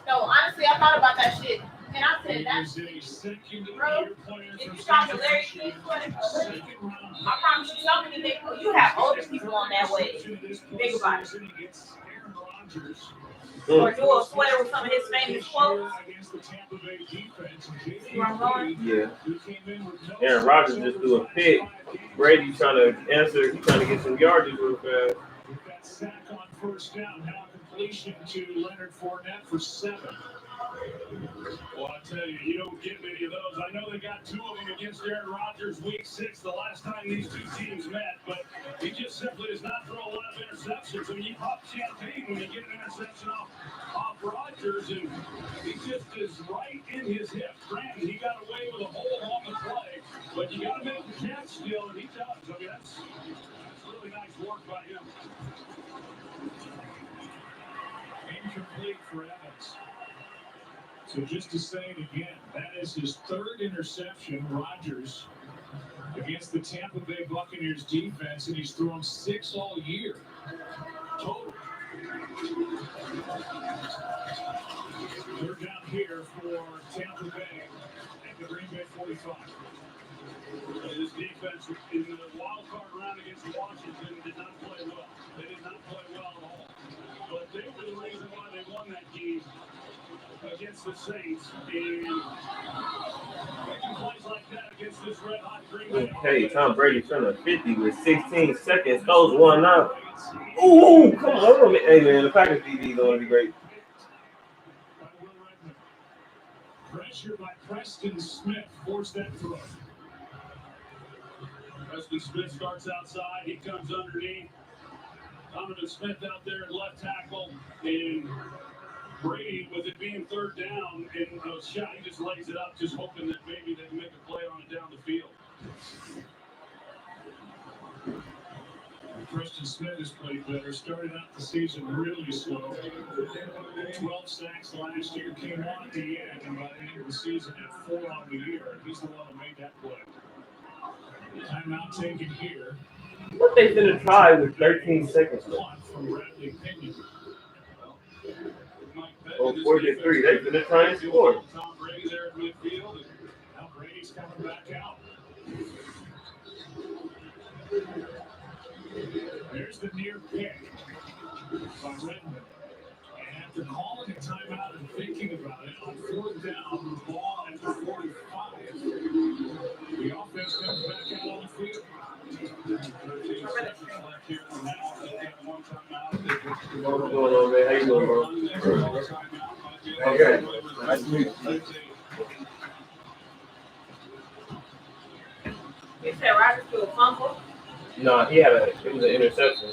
No, honestly, I thought about that shit. And I said that, bro, if you talk to Larry King, I promise you something that you have older people on that way. Think about it. Or do a sweater with some of his famous quotes. See where I'm going? Yeah. Aaron Rodgers just threw a pick. Brady trying to answer, trying to get some yardage real fast. That sack on first down, now completion to Leonard Fournette for 7. Well, I tell you, you don't get many of those. I know they got 2 of them against Aaron Rodgers week 6, the last time these 2 teams met, but he just simply does not throw a lot of interceptions. I mean, you pop champagne when you get an interception off Rodgers, and he just is right in his hip. Granted, he got away with a hold on the play, but you got to make the catch still, and he does. I mean, that's really nice work by him. Incomplete for Evans. So just to say it again, that is his 3rd interception. Rodgers against the Tampa Bay Buccaneers defense, and he's thrown 6 all year total. Third down here for Tampa Bay at the Green Bay 45. This defense in the wild card round against Washington did not play well. They did not play well at all. But they were the reason why they won that game against the Saints. And making plays like that against this red hot Green Bay. Okay, Tom Brady turned a 50 with 16 seconds. Those one out. Ooh, come on. Hey, man, the Packers DB is going to be great. Pressure by Preston Smith forced that throw. Preston Smith starts outside. He comes underneath. Donovan Smith out there at left tackle. And Brady, with it being third down, and a shot, he just lays it up, just hoping that maybe they can make a play on it down the field. Preston Smith has played better. Started out the season really slow. 12 sacks last year. Came on at the end, and by the end of the season, had 4 on the year. He's the one that made that play. Timeout taken here. What they finna try with 13 seconds left? From Bradley Pinion. Oh, 43. They finna try and score. Tom Brady there at midfield. And now Brady's coming back out. There's the near pick by Redmond. And after calling a timeout and thinking about it, on fourth down, the ball at the 45. The offense comes back out on the field. 13 seconds left here in the half. They've got one timeout. What's going on, man? How you doing, bro? Okay. Nice to meet you. You said Rodgers threw a fumble? No, it was an interception.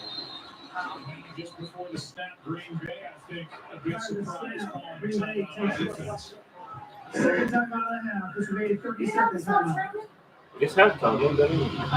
Just before the snap, Green Bay, I think, a bit surprised. Green Bay takes it. Second time out of the half. This made 30 seconds. It's halftime. What does that mean?